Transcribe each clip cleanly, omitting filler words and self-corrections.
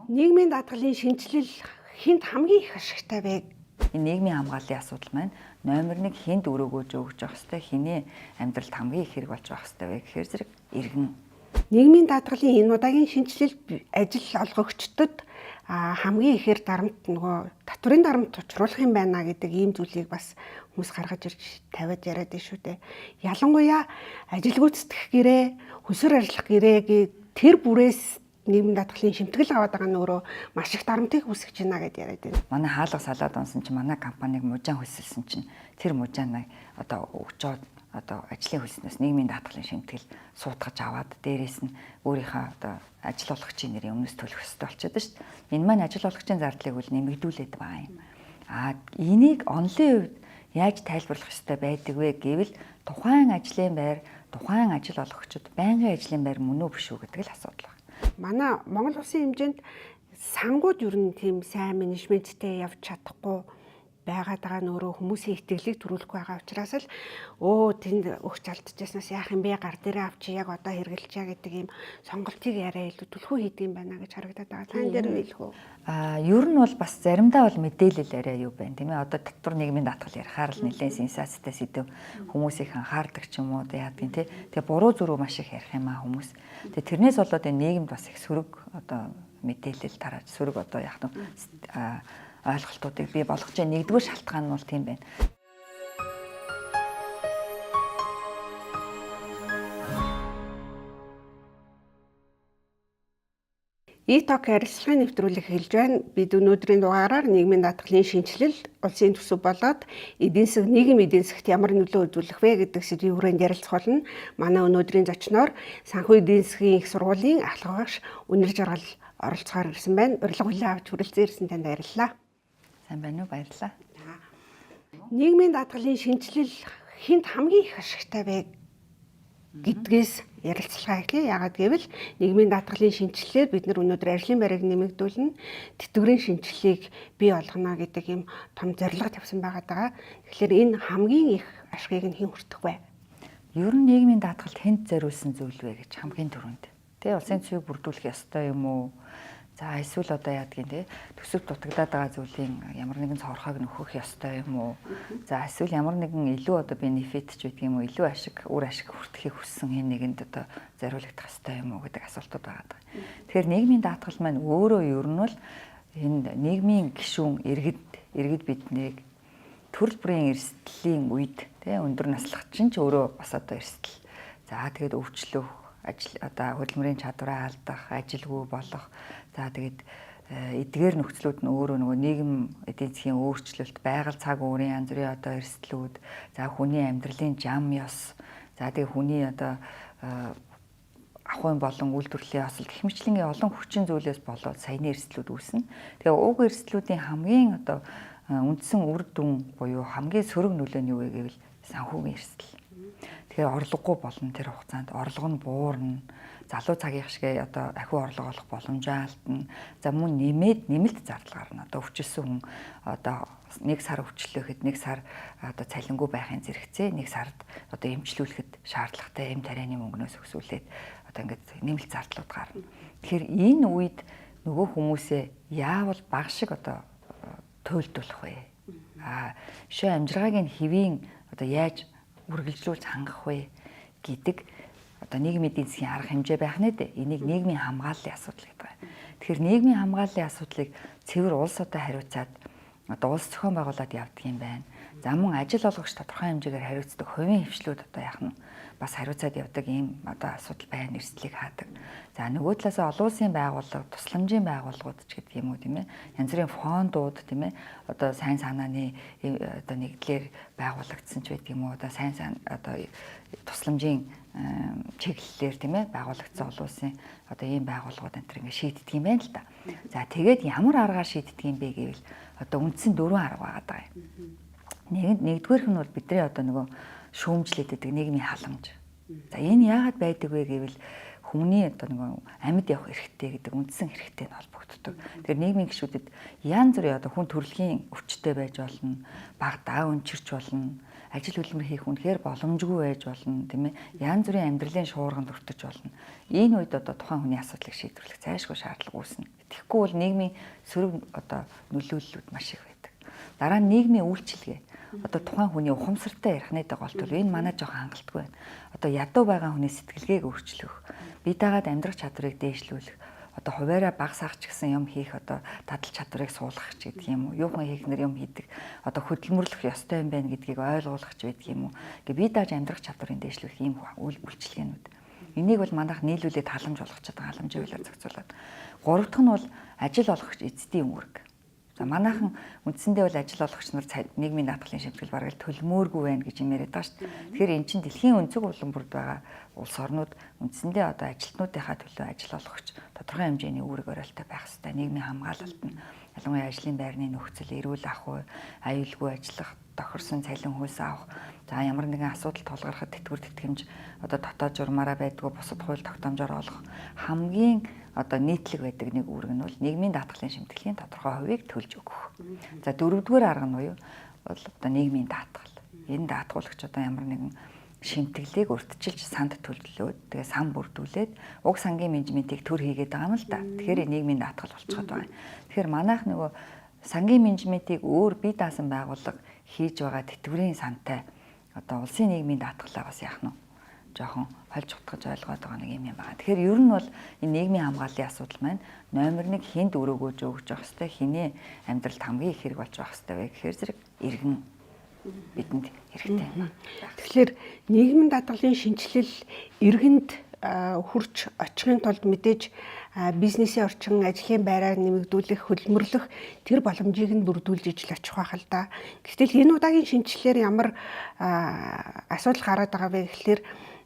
Нийгмийн даатгалын шинжилэл хинт хамгийн их ашигтай вэ? Энэ нийгмийн хамгааллын асуудал маань номер 1 хинт өрөөгөөж өгч явах хэрэгтэй, хиний амьдралд хамгийн их хэрэг болж явах хэрэгтэй вэ гэхээр зэрэг иргэн. Нийгмийн даатгалын энэ удаагийн шинжилэл ажил олгогчдод хамгийн ихээр дарамт нөгөө татврын дарамт учруулах юм байна гэдэг ийм зүйлийг бас хүмүүс гаргаж ирж тавиад яриад байна шүү дээ. Ялангуяа ажил гүйцэтгэх гэрээ, хөлсөр ажиллах гэрээ тэр бүрээс нийгмийн даатгалын шимтгэл аваад байгаа нь өөрөө маш их дарамтыг үүсгэж байна гэдээ яриад байна. Манай хаалга салаад унсан чинь манай компаниг мужаан хөлсөлсөн чинь тэр мужааныг одоо өгчөөд одоо ажлын хөлснөөс нийгмийн даатгалын шимтгэл суудгаж аваад дээрээс нь өөрийнхөө одоо ажил олгогчийн нэрийн өмнөөс төлөх ёстой болчиход шүү дээ. Энэ маань ажил олгогчийн зардлыг үл нэмэгдүүлээд байгаа юм. Энийг онлын үед яаж тайлбарлах ёстой байдаг вэ гэвэл тухайн ажлын байр, тухайн ажил олгогчид байнгын ажлын байр мөн үү биш үү гэдэг л асуудал байна. Манай Монгол улсын хэмжээнд сангууд ер нь тийм сайн менежменттэй явж чадахгүй байгаад байгаа нь өөрөө хүмүүсийн итгэлийг төрүүлэхгүй байгаа учраас л тэнд өгч алдчихснаас яах юм бэ, гар дээрээ авчи яг одоо хэрэгжилчээ гэдэг ийм сонголтыг яриа илүү түлхүү хийдэг юм байна гэж харагдаад байгаа. Тань дээр нь хэлэх үү? Ер нь бол бас заримдаа бол мэдээлэл арай юу байна тийм ээ. Одоо татвар нийгмийн даатгал ярихаар л нэлээд сенсацтай сэдв хүмүүсийг анхаардаг ч юм уу яадгийн тий. Тэгээ буруу зүрүү маш их ярих юм хүмүүс. Тэгээ тэрнээс болоод энэ нийгэмд бас их сөрөг одоо мэдээлэл тарааж сөрөг одоо яг нь ойлголтуудыг бий болгож байгаа нэгдүгээр шалтгаан нь бол тийм байна. E-talk харилцааны нэвтрүүлэг хэлж байна. Бид өнөөдрийн дугаараар нийгмийн даатгалын шинжилэл улсын төсөв болоод нийгэм эдийн засгт ямар нөлөө үзүүлэх вэ гэдэг сэдвийн хүрээнд ярилцах болно. Манай өнөөдрийн зочноор санхүү эдийн засгийн их сургуулийн ахлах багш Үнэр Жаргал оролцохоор ирсэн байна. Урилга хүлээн авч хүрэлцэн ирсэн танд баярлалаа. Сайн байна уу? Баярлалаа. Нийгмийн даатгалын шинжилэл хинт хамгийн их ашигтай вэ гэдгээс ярилцлага хийлээ. Яагаад гэвэл нийгмийн даатгалын шинжилэлээр бид нар өнөөдөр ажлын байрыг нэмэгдүүлнэ, тэтгэврийн шинжилгээг бий болгоно гэдэг ийм том зорилго тавьсан байгаа. Тэгэхээр энэ хамгийн их ашигыг нь хэн хүртэх вэ? Ер нь нийгмийн даатгалд хэнд зориулсан зүйл вэ гэж хамгийн түрүүнд. Тэ улсын төсвийг бүрдүүлэх ёстой юм уу? За эсвэл одоо яадгийн те төсөв дутагдаад байгаа зүйлийн ямар нэгэн цорхойг нөхөх ёстой юм уу? За эсвэл ямар нэгэн илүү одоо бенефит ч гэдэг юм уу, илүү ашиг, үр ашиг хүртэхийг хүссэн хэн нэгэнд одоо зориулагдах ёстой юм уу гэдэг асуултууд байгаа. Тэгэхээр нийгмийн даатгал маань өөрөө ер нь бол энэ нийгмийн гишүүн иргэд биднийг төрөл бүрийн эрсдлийн үед те өндөр наслахчин ч өөрөө бас одоо эрсдэл. За тэгээд өвчлөх одоо хөдөлмөрийн чадвараа алдах, ажилгүй болох. За тэгээд эдгээр нөхцлүүд нь өөрөө нөгөө нийгэм эдийн засгийн өөрчлөлт, байгаль цаг уурын янз бүрийн одоо эрсдлүүд, за хүний амьдралын зам ёс, за тэгээд хүний одоо ахуйн болон үйлдвэрлэлийн осол гэх мэтлэнгийн олон хүчин зүйлээс болоод саяны эрсдлүүд үүснэ. Тэгээ уг эрсдлүүдийн хамгийн одоо үндсэн үр дүн буюу хамгийн сөрөг нөлөө нь юу вэ гэвэл санхүүгийн эрсдэл. Тэгэхээр орлогогүй болно тэр хугацаанд, орлого нь буурна. Залуу цагийн ашиг одоо ахиу орлого олох боломжоо алдна. За мөн нэмэлт зардал гарна. Одоо өвчлсөн хүн одоо нэг сар өвчлөөхэд нэг сар одоо цалингүй байхын зэрэгцээ нэг сард одоо эмчлүүлэхэд шаардлагатай эм тарианы мөнгнөөс өсвөлээд одоо ингээд нэмэлт зардлууд гарна. Тэгэхээр энэ үед нөгөө хүмүүсээ яавал баг шиг одоо туйлдуулах вэ? Шөө амжиргааг нь хэвийн одоо яаж үргэлжлүүлж хангах вэ гэдэг одоо нийгмийн эдийн засгийн арга хэмжээ байх нэ дээ. Энийг нийгмийн хамгааллын асуудал гэдэг байна. Тэгэхээр нийгмийн хамгааллын асуудлыг цэвэр улс одоо хариуцаад одоо улс зохион байгуулад явдаг юм байна. За мөн ажил олгогч тодорхой хэмжээгээр хариуцдаг хувийн хвшлүүд одоо яах нь бас хариуцаад явдаг ийм одоо асуудал байна, эрсдлийг хаадаг. За нөгөө талаас олон улсын байгууллага, тусламжийн байгууллагууд ч гэдэг юм уу тийм ээ. Янз бүрийн фондууд тийм ээ. Одоо сайн санааны одоо нэгдлэр байгуулагдсан ч байдаг юм уу. Одоо сайн одоо тусламжийн чиглэлээр тийм ээ байгуулагдсан олон улсын одоо ийм байгууллагууд энэ төр ингэ шийддэг юм байна л да. За тэгээд ямар аргаар шийддэг юм бэ гэвэл одоо үндсэн 4 арга байгаа юм. Нэгдүгээрх нь бол бидний одоо нөгөө шүүмжлээд байдаг нийгмийн халамж. За энэ яагаад байдаг вэ гэвэл хүмүүний одоо нөгөө амьд явах эрхтэй гэдэг үндсэн эрхтэй нь холбогддог. Тэгэхээр нийгмийн гишүүдэд янз бүрийн одоо хүн төрөлхийн өвчтөй байж болно, баг даа өнчирч болно, ажил хөдөлмөр хийх үнэхээр боломжгүй байж болно, тийм ээ. Янз бүрийн амьдралын шуурганд өртөж болно. Энэ үед одоо тухайн хүний асуудлыг шийдвэрлэх зайлшгүй шаардлага үүснэ. Тэгэхгүй бол нийгмийн сөрөг одоо нөлөөллүүд маш их байдаг. Дараа нь нийгмийн үйлчилгээ. Одоо тухайн хүний ухамсартай ярихнаа гол тул энэ манай жоохон хангалтгүй байна. Одоо ядуу байгаа хүний сэтгэлгээг өөрчлөх, бие дагаад амьдрах чадварыг дээшлүүлэх, одоо хуваараа баг саагч гэсэн юм хийх, одоо дадал чадварыг суулгах ч гэдэг юм уу. Юухан хийхнэр юм хийдэг. Одоо хөдөлмөрлөх ёстой юм байна гэдгийг ойлгуулах ч байдаг юм уу. Гэ бие дааж амьдрах чадварыг дээшлүүлэх ийм үйлчилгээнүүд. Энийг бол манайх нийлүүлээд халамж болгох чадсан халамжийн хуулиар зохицуулаад. Гурав дахь нь бол ажил олгогч эзэдийн үүрэг. За манайхан үндсэндээ бол ажил олгогч нар нийгмийн даатгалын шимтгэл бараг төлмөөргүй байна гэж юм яриад байгаа шүү дээ. Тэгэхээр эн чинь дэлхийн өнцөг улам бүрд байгаа улс орнууд үндсэндээ одоо ажилтнуудынхаа төлөө ажил олгогч тодорхой хэмжээний үүрэг оройлтой байх хэрэгтэй. Нийгмийн хамгаалалт нь ялангуяа ажлын байрны нөхцөл, эрүүл ахуй, аюулгүй ажиллах, тохирсон цалин хөлс авах, за ямар нэгэн асуудал тулгархад тэтгэвэр тэтгэмж одоо дотоод журмаараа байдгүй бусад хууль тогтоомжоор олох хамгийн одоо нийтлэг байдаг нэг үүрэг нь бол нийгмийн даатгалын шимтгэлийн тодорхой хувийг төлж өгөх. За дөрөвдүгээр арга нь буюу бол одоо нийгмийн даатгал. Энэ даатгуулагч одоо ямар нэгэн шимтгэлийг урьдчилж санд төлөвлөөд тэгээ сан бүрдүүлээд уг сангийн менежментийг төр хийгээд байгаа юм л да. Тэгэхээр нийгмийн даатгал болчиход байгаа. Тэгэхээр манайх нөгөө сангийн менежментийг өөр бие даасан байгууллага хийж байгаа тэтгэврийн сантай одоо улсын нийгмийн даатгалаа бас яах нь жоохон хольж утгаж ойлгоод байгаа нэг юм байна. Тэгэхээр ер нь бол энэ нийгмийн хамгааллын асуудал маань номер 1 хүнд өрөөгөөж өгч явах хэрэгтэй, хинээ амьдралд хамгийн их хэрэг болж явах хэрэгтэй вэ гэхээр зэрэг иргэн бидэнд хэрэгтэй юм. Тэгэхээр нийгмийн даатгалын шинжилэл иргэнд хурж очихын тулд мэдээж бизнесийн орчин, ажлын байраа нэмэгдүүлэх, хөдөлмөрлөх тэр боломжийг нь бүрдүүлж ижил очих байх л да. Гэтэл энэ удаагийн шинжилгээр ямар асуудал гараад байгаа вэ гэхээр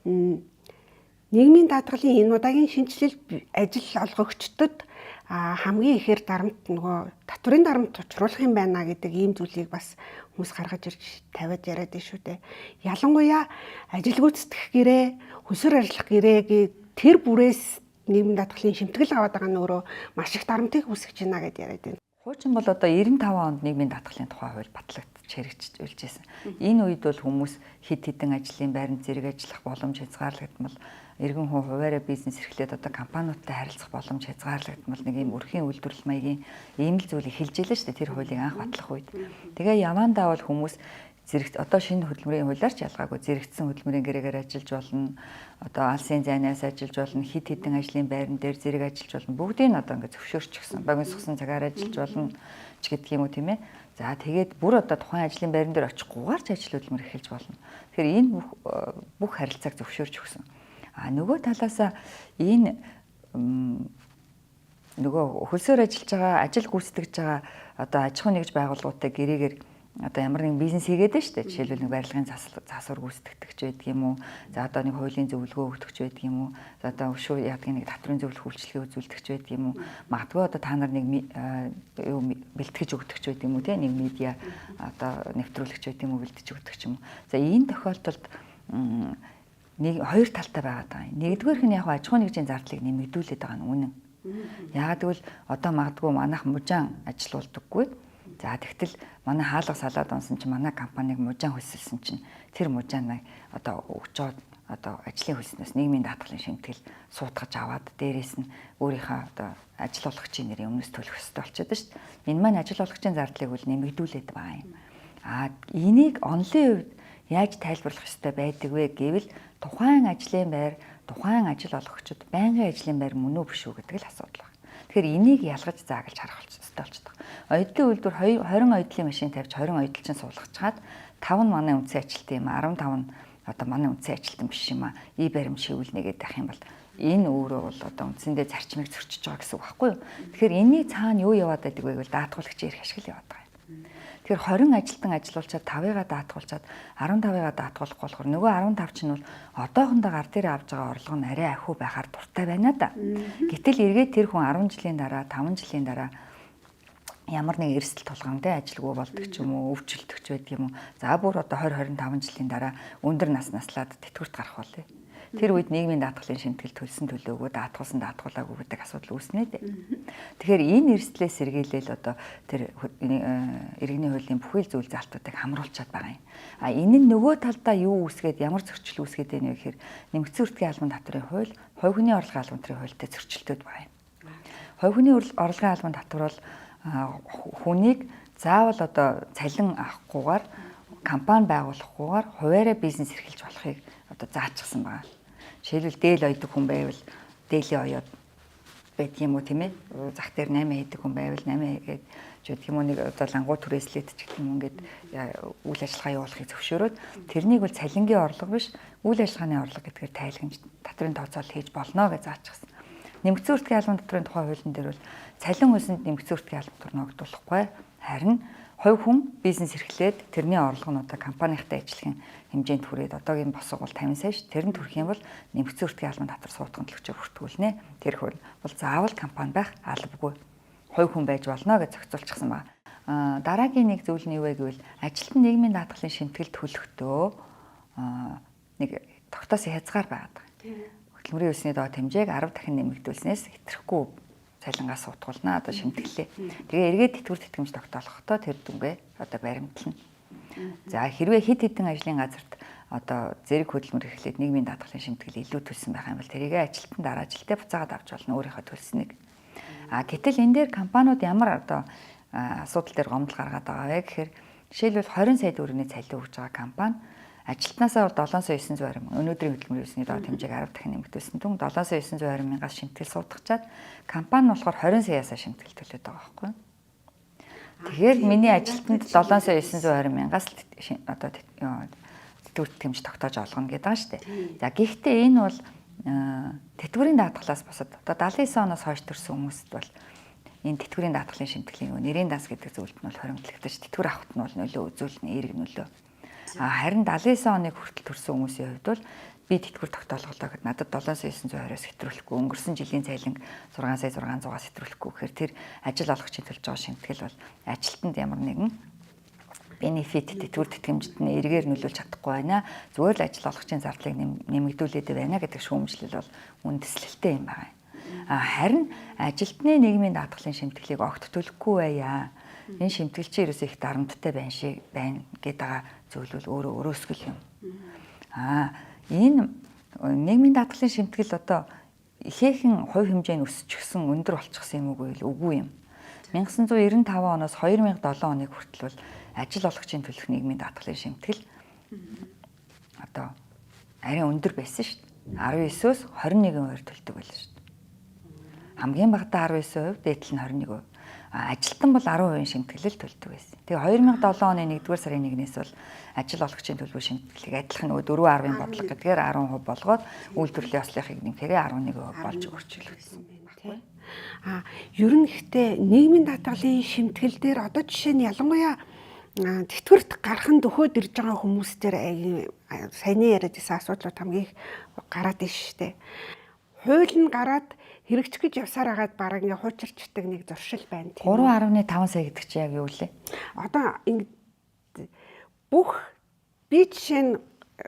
нийгмийн даатгалын энэ удаагийн шинжилэл ажил олгогчдод хамгийн ихээр дарамт нөгөө татврын дарамт учруулах юм байна гэдэг ийм зүйлийг бас хүмүүс гаргаж ирж тавиад яриад байна шүү дээ. Ялангуяа ажил гүйцэтгэх гэрээ, хөсөр ажиллах гэрээгийн тэр бүрээс нийгмийн даатгалын шимтгэл аваад байгаа нь өөрөө маш их дарамтыг үүсгэж байна гэдээ яриад байна. Хуучин бол одоо 95 онд нийгмийн даатгалын тухай хууль батлагдж хэрэгжүүлж байсан. Энэ үед бол хүмүүс хэд хэдэн ажлын байранд зэрэг ажиллах боломж хязгаарлагдмал, иргэн хуваараа бизнес эрхлээд одоо компаниудтай харилцах боломж хязгаарлагдмал нэг юм өрхийн үйлдвэрлэл маягийн ийм л зүйлийг хэлж илээ шүү дээ тэр хуулийг анх батлах үед. Тэгээ явандаа бол хүмүүс зэрэг одоо шинэ хөдөлмөрийн хуулиар ч ялгаагүй зэрэгцсэн хөдөлмөрийн гэрээгээр ажиллаж болно. Одоо алсын зайнаас ажиллаж болно, хэд хэдэн ажлын байран дээр зэрэг ажиллаж болно. Бүгдийг нь одоо ингээд зөвшөөрчихсөн. Богиносгосон цагаар ажиллаж болно ч гэдэг юм уу тийм ээ. За тэгээд бүр одоо тухайн ажлын байран дээр очихгүйгээр ч ажил хөдөлмөр эхэлж болно. Тэгэхээр энэ бүх харилцааг зөвшөөрч өгсөн. Нөгөө талаасаа энэ нөгөө хөлсөөр ажиллаж байгаа, ажил гүйцэтгэж байгаа одоо аж ахуйн нэгж байгууллагуудтай гэрээгээр одоо ямар нэгэн бизнес хийгээд байна шүү дээ. Жишээлбэл нэг барилгын засвар гүйцэтгэгч байдаг юм уу? За одоо нэг хуулийн зөвлөгөө өгдөгч байдаг юм уу? За одоо өшөө яадгийн нэг татврын зөвлөх үйлчилгээ үзүүлдэгч байдаг юм уу? Магадгүй одоо та нар нэг юу бэлтгэж өгдөгч байдаг юм уу? Тэ нэг медиа одоо нэвтрүүлэгч байдаг юм уу? Бэлтэж өгдөгч юм уу? За энэ тохиолдолд нэг хоёр талтай байгаа даа. Нэгдүгээрх нь яг аж ахуйн нэгжийн зардлыг нэмэгдүүлээд байгаа нь үнэн. Яагаад гэвэл одоо магадгүй манайх мужаан ажилуулдаггүй. За тэгтэл манай хаалга салаад унсан чинь манай компаниг мужаан хөсөлсөн чинь тэр мужааныг одоо өгчоод одоо ажлын хөлснөөс нийгмийн даатгалын шимтгэл суутгаж аваад дээрээс нь өөрийнхөө одоо ажил олгогчийн нэрийн өмнөөс төлөх ёстой болчиход шүү дээ. Энэ маань ажил олгогчийн зардлыг үл нэмэгдүүлээд байгаа юм. Энийг онлын үед яаж тайлбарлах ёстой байдаг вэ гэвэл тухайн ажлын байр, тухайн ажил олгогчид байнгын ажлын байр мөн үү биш үү гэдэг л асуудал байна. Тэгэхээр энийг ялгаж заагалж харах хэрэгтэй болчихдог. Оюутлын үйлдвэр 20 оюутлын машин тавьж 20 оюутлчин суулгачаад 5 нь манай үндсэн ажилтан юм, 15 нь одоо манай үндсэн ажилтан биш юм аа. И баримт шивүүлнэгээд байх юм бол энэ өөрөө бол одоо үндсэндээ зарчмыг зөрчиж байгаа гэсэн үг байхгүй юу? Тэгэхээр энэний цаана юу яваад байдаг вэ гэвэл даатгуулагч ирэх ашигла яваад байгаа юм. Тэгэхээр 20 ажилтан ажилуулчаад 5-ыгаа даатгуулчаад 15-ыгаа даатгуулахгүй болохоор нөгөө 15 ч нь бол одоохондоо гар дээр авж байгаа орлого нь арай ахиу байхаар дуртай байна да. Гэтэл эргээд тэр хүн 10 жилийн дараа, 5 жилийн дараа ямар нэг эрсдэл тулгаамтай ажилгүй болдог ч юм уу, өвчлөлтөгч байдаг юм уу. За бүр одоо 20-25 жилийн дараа өндөр нас наслаад тэтгэврт гарах болъё. Тэр үед нийгмийн даатгалын шимтгэл төлсөн төлөөгүй даатгуулсан даатгуулаагүй гэдэг асуудал үүснэ дээ. Тэгэхээр энэ эрсдлээс сэргийлэл одоо тэр иргэний хуулийн бүхий л зүйл залтуудыг хамруулчаад байгаа юм. А энэ нь нөгөө талдаа юу үүсгээд ямар зөрчил үүсгээд байна вэ гэхээр нэмэгдсэн үртгийн албан татврын хууль, хувь хүний орлогын албан татврын хуультай зөрчилтүүд байгаа юм. Хувь хүний орлогын албан татвар бол хүнийг заавал одоо цалин авахгүйгээр компани байгуулахгүйгээр хуваараа бизнес эрхэлж болохыг одоо заачсан байна. Жишээлбэл дээл ойдог хүн байвал дээлийн оёод байдаг юм уу тийм ээ? Зах дээр 8 хийдэг хүн байвал 8 хийгээд жишээ юм уу нэг одоо лангуу түрээслээд ч гэх юм ингээд үйл ажиллагаа явуулахыг зөвшөөрөөд тэрнийг бол цалингийн орлого биш үйл ажиллагааны орлого гэдгээр тайлгнаж татрын тооцоолол хийж болно гэж заачсан. Нэмэгдсэн үртгийн албан татврын тухай хуулийн дээр бол цалин өсөнд нэмэгдсэн үртгийн албан татвар ногдуулахгүй харин хувь хүн бизнес эрхлээд тэрний орлогоонуудаа компанийнхтай ажиллахын хэмжээнд хүрээд одоогийн босго бол 50 сая ш. Тэрэн төрөх юм бол нэмэгдсэн үртгийн албан татвар суудган төлөвчөөр бүртгүүлнэ. Тэр хүн бол заавал компани байх албагүй. Хувь хүн байж болно гэж зохицуулчихсан байна. Дараагийн нэг зүйл нь юу вэ гэвэл ажилтны нийгмийн даатгалын шимтгэл төлөхдөө нэг тогтоос хязгаар байгаад байгаа. Хөдөлмөрийн өсний доод хэмжээг 10 дахин нэмэгдүүлснээс хэтрэхгүй цалингаас суудгуулна одоо шимтгэлээ. Тэгээ эргээд тэтгэвэр тэтгэмж тогтоолохдоо тэр дүнгээ одоо баримтлана. За хэрвээ хэд хэдэн ажлын газарт одоо зэрэг хөдөлмөр эхлээд нийгмийн даатгалын шимтгэл илүү төлсөн байх юм бол тэрийг ажилтнанд дараа жилдээ буцаагаад авч болно өөрийнхөө төлснийг. Гэтэл энэ дээр компаниуд ямар одоо асуудал дээр гомдол гаргаад байгаа вэ гэхээр жишээлбэл 20 сая төгрөгийн цалин өгж байгаа компани ажилтнаасаа бол 7,920 мянга өнөөдрийн хөдөлмөрийн өсний доод хэмжээг 10 дахин нэмэгдүүлсэн түн 7,920 мянгаас шимтгэл суудгачаад компани нь болохоор 20 саяасаа шимтгэл төлөөд байгаа байхгүй. Тэгэхээр миний ажилтнанд 7,920 мянгаас одоо тэтгэвэр тэтгэмж тогтоож олгоно гэдэг байгаа шүү дээ. За гэхдээ энэ бол тэтгэврийн даатгалаас босоод одоо 79 оноос хойш төрсэн хүмүүст бол энэ тэтгэврийн даатгалын шимтгэлийн нэрийн данс гэдэг зүйлд нь бол хоримтлагдаж тэтгэвэр авахт нь бол нөлөө үзүүлнэ эерэг нөлөө. Харин 79 оныг хүртэл төрсэн хүмүүсийн хувьд бол би тэтгэвэр тогтоолголоо гэхэд надад 7,920-оос хэтрүүлэхгүй өнгөрсөн жилийн цалин 6,600-аас хэтрүүлэхгүй гэхээр тэр ажил олгогчийн төлж байгаа шимтгэл бол ажилтнанд ямар нэгэн бенефит тэтгэвэр тэтгэмжид нь эргээр нөлөөлж чадахгүй байна. Зүгээр л ажил олгогчийн зардлыг нэмэгдүүлээд байна гэдэг шүүмжлэл бол үндэслэлтэй юм байна. Харин ажилтны нийгмийн даатгалын шимтгэлийг огт төлөхгүй байя. Энэ шимтгэл чи ерөөсөө их дарамттай байна гэдэг зүйл бол өөрөөсгөл юм. Энэ нийгмийн даатгалын шимтгэл одоо ихээхэн хувь хэмжээнд өсчихсөн өндөр болчихсон юм уу гэвэл үгүй юм. 1995 оноос 2007 оныг хүртэл бол ажил олгогчийн төлөх нийгмийн даатгалын шимтгэл одоо арай өндөр байсан шүү дээ. 19-өөс 21% төлдөг байлаа шүү дээ. Хамгийн багадаа 19%, дээдл нь 21%. Ажилтан бол 10% шимтгэлэл төлдөг байсан. Тэгээ 2007 оны 1-р сарын 1-ээс бол ажил олгогчийн төлбөр шимтгэлийг адилхан нөгөө 4.10-ын бодлого гэдгээр 10% болгоод үйлдвэрлэлийн ослынхыг нэмэхээр 11% болж өөрчлөгдсөн байна. Ер нь ихтэй нийгмийн даатгалын шимтгэл дээр одоо жишээ нь ялангуяа тэтгэврт гарах нь дөхөөд ирж байгаа хүмүүс дээр саяны яриад байсан асуудлууд хамгийн их гараад ийн штэ. Хууль нь гараад хэрэгжих гэж явсаар хагаад бараг ингээ хуучирчдаг нэг зуршил байна. 3.5 сая гэдэг чи яг юу лээ? Одоо бүх би жишээ нь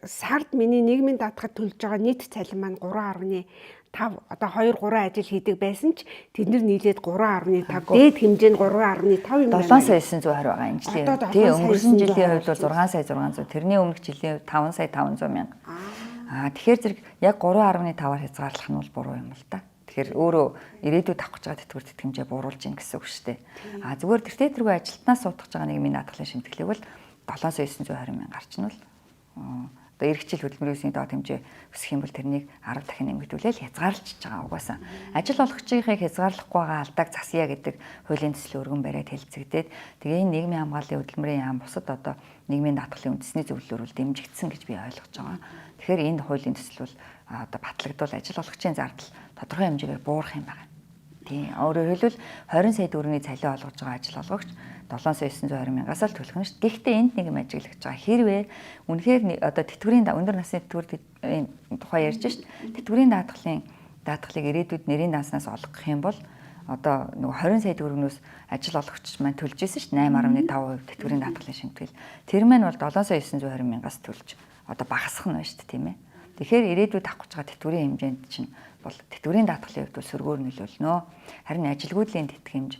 сард миний нийгмийн даатгад төлж байгаа нийт цалин маань 3.5 одоо 2-3 ажил хийдэг байсан ч тэднэр нийлээд 3.5 дээд хэмжээ нь 3.5 юм байна. 7,920 байгаа энэ жилийн. Тэгээ өнгөрсөн жилийн хувьд бол 6,600. Тэрний өмнөх жилийн 5,500 мянга. Тэгэхээр зэрэг яг 3.5-аар хязгаарлах нь бол буруу юм л та. Тэгэхээр өөрөө ирээдүйд авах гэж байгаа тэтгэвэр тэтгэмжээ бууруулж гин гэсэн үг шүү дээ. Зүгээр тэр тэргүй ажилтнаас суудгаж байгаа нийгмийн даатгалын шимтгэлийг бол 7,920 мянга гарчнал. Одоо эргэжил хөдөлмөрийн өсний доод хэмжээ өсөх юм бол тэрнийг 10 дахин нэмэгдүүлээл хязгаарлаж байгаа угаасаа. Ажил олгогчийнхыг хязгаарлахгүй байгаа алдааг засъя гэдэг хуулийн төслийн өргөн бариад хэлцэгдээд тэгээ энэ нийгмийн хамгааллын хөдөлмөрийн яам бусад одоо нийгмийн даатгалын үндэсний зөвлөлөөр бол дэмжигдсэн гэж би ойлгож байгаа. Тэгэхээр энэ хуулийн төсөл бол одоо батлагдвал ажил олгогчийн зардал тодорхой хэмжээгээр буурах юм байна. Тийм. Өөрөөр хэлбэл 20 сая төгрөгийн цалин олгож байгаа ажил олгогч 7,920 мянгаас л төлөх нь шүү дээ. Гэхдээ энд нэг юм ажиглаж байгаа. Хэрвээ үнэхээр одоо тэтгэврийн өндөр насны тэтгэврийн тухай ярьж шít. Тэтгэврийн даатгалыг ирээдүйд нэрийн данснаас олгох юм бол одоо нөгөө 20 сая төгрөгнөөс ажил олгогч маань төлж ирсэн шүү дээ. 8.5% тэтгэврийн даатгалын шимтгэл. Тэр маань бол 7,920 мянгаас төлж одоо багасах нь байна шүү дээ, тийм ээ. Тэгэхээр ирээдүйд авах гэж байгаа тэтгэврийн хэмжээнд чинь бол тэтгэврийн даатгалын хувьд сөргөөр нөлөөлнө. Харин ажилгүйдлийн тэтгэмж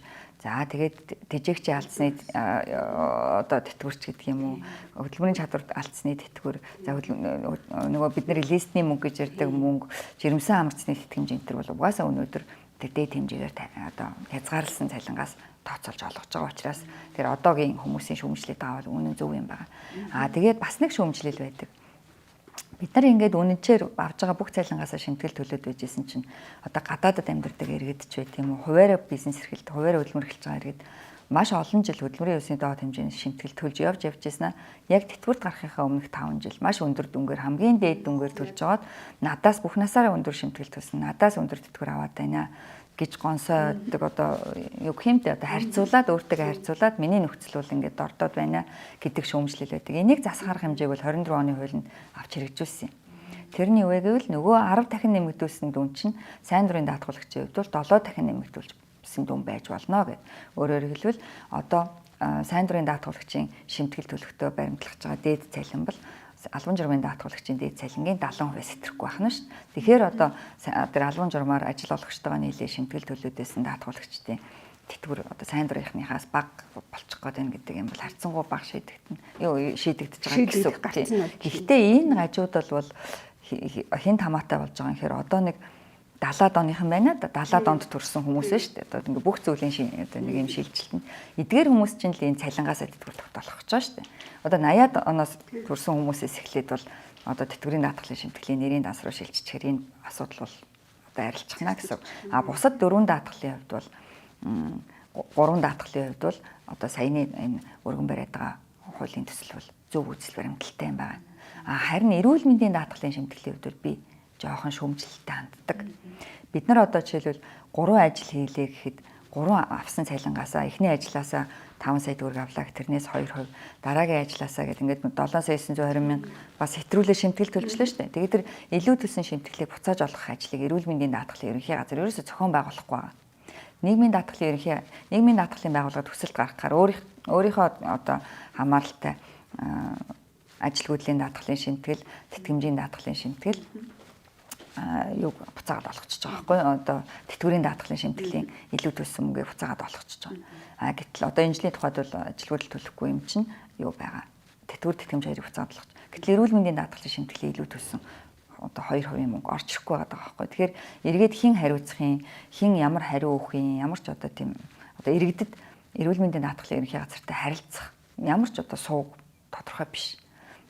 за тэгээд тэжээгчийн алдсны одоо тэтгэвэрч гэдэг юм уу хөдөлмөрийн чадварт алдсны тэтгэвэр за нөгөө бид нар листний мөнгө гэж ярьдаг мөнгө жирэмсэн амарцны тэтгэмж энэ төр бол угаасаа өнөөдөр тэр дээд хэмжээгээр одоо хязгаарласан цалингаас тооцоолж олгож байгаа учраас тэр одоогийн хүмүүсийн шүүмжлэлд аваад үнэн зөв юм байна. Тэгээд бас нэг шүүмжлэл байдаг. Бид нар ингээд үнэнчээр авж байгаа бүх цалингаасаа шимтгэл төлөөд байжсэн чинь одоо гадаадад амьдардаг иргэд ч байт юм уу хуваарь бизнес эрхэлт, хуваарь хөдөлмөр эрхэлж байгаа иргэд маш олон жил хөдөлмөрийн ёсны доод хэмжээний шимтгэл төлж явж байсан аа яг тэтгэврт гарахынхаа өмнөх 5 жил маш өндөр дүнгээр хамгийн дээд дүнгээр төлж жагаад надаас бүх насаараа өндөр шимтгэл төлсөн, надаас өндөр тэтгэвэр аваад байна гэж гонсойдог одоо юу гэмтэй одоо харьцуулаад өөртөө харьцуулаад миний нөхцөл бол ингээд дордоод байна гэдэг шүүмжлэл байдаг. Энийг засах арга хэмжээг бол 24 оны хуулинд авч хэрэгжүүлсэн юм. Тэрний үе гэвэл нөгөө 10 дахин нэмэгдүүлсэн дүн чинь сайн дурын даатгуулагчийн хувьд бол 7 дахин нэмэгдүүлсэн дүн байж болно гэд. Өөрөөр хэлбэл одоо сайн дурын даатгуулагчийн шимтгэл төлөختөө баримтлах байгаа дээд цалин бол албан журмын даатгуулагчийн дээд цалингийн 70% сэтрэхгүй байна шүү дээ. Тэгэхээр одоо тэр албан журмаар ажил олгогчтойгоо нийлээ шимтгэл төлөөдөөсөн даатгуулагчдын тэтгэвэр одоо сайн дурынхнаас бага болчих гээд байна гэдэг юм бол харьцангуй бага шийдэгдэж байгаа гэсэн үг. Гэхдээ энэ гажууд бол хэн тамаатай болж байгаа юм хэрэг одоо нэг 70-аад оныхан байна да 70-аад онд төрсэн хүмүүс байна шүү дээ. Одоо ингээ бүх зүйлийн одоо нэг юм шилжилтэн. Эдгээр хүмүүс чинь л энэ цалингаасаа тэтгэвэр тогтоолох гэж байгаа шүү дээ. Одоо 80-аад оноос төрсэн хүмүүсээс эхлээд бол одоо тэтгэврийн даатгалын шимтгэлийн нэрийн данс руу шилжчихээр энэ асуудал бол одоо арилжчихна гэсэн. Бусад 4 даатгалын хувьд бол 3 даатгалын хувьд бол одоо саяны энэ өргөн бариад байгаа хуулийн төсөл бол зөв үзэл баримталтай юм байна. Харин эрүүл мэндийн даатгалын шимтгэлийн хувьд би жоохон шүүмжлэлтэй ханддаг. Бид нар одоо жишээлбэл 3 ажил хийлээ гэхэд 3 авсан цалингаасаа эхний ажлаасаа 5 сая төгрөг авлаа гэх тэрнээс 2%, дараагийн ажлаасаа гэдэг ингээд 7 сая 920 мянга бас хэтрүүлээ шимтгэл төлжлөө шүү дээ. Тэгээд тэр илүү төлсөн шимтгэлийг буцааж олгох ажлыг эрүүл мэндийн даатгалын ерөнхий газар ерөөсө зохион байгуулахгүй байгаа. Нийгмийн даатгалын байгууллагад төсөлд гаргахаар өөрийнхөө одоо хамааралтай ажилгүйдлийн даатгалын шимтгэл, тэтгэмжийн даатгалын шимтгэл юг буцаагаад олгочихж байгаа байхгүй одоо тэтгэврийн даатгалын шимтгэлийн илүү төлсөн мөнгөийг буцаагаад олгочихж байгаа. Гэтэл одоо энэ жилийн тухайд бол ажилгүйдэл төлөхгүй юм чинь юу байгаа. Тэтгэвэр тэтгэмж хоёрыг буцаагаад олгоч. Гэтэл эрүүл мэндийн даатгалын шимтгэлийн илүү төлсөн одоо 2% мөнгө орж ирэхгүй байгаа байхгүй. Тэгэхээр эргээд хэн хариуцах юм, хэн ямар хариу өгөх юм, ямар ч одоо тийм одоо иргэдэд эрүүл мэндийн даатгалын ерөнхий газартай харилцах ямар ч одоо сууг тодорхой биш.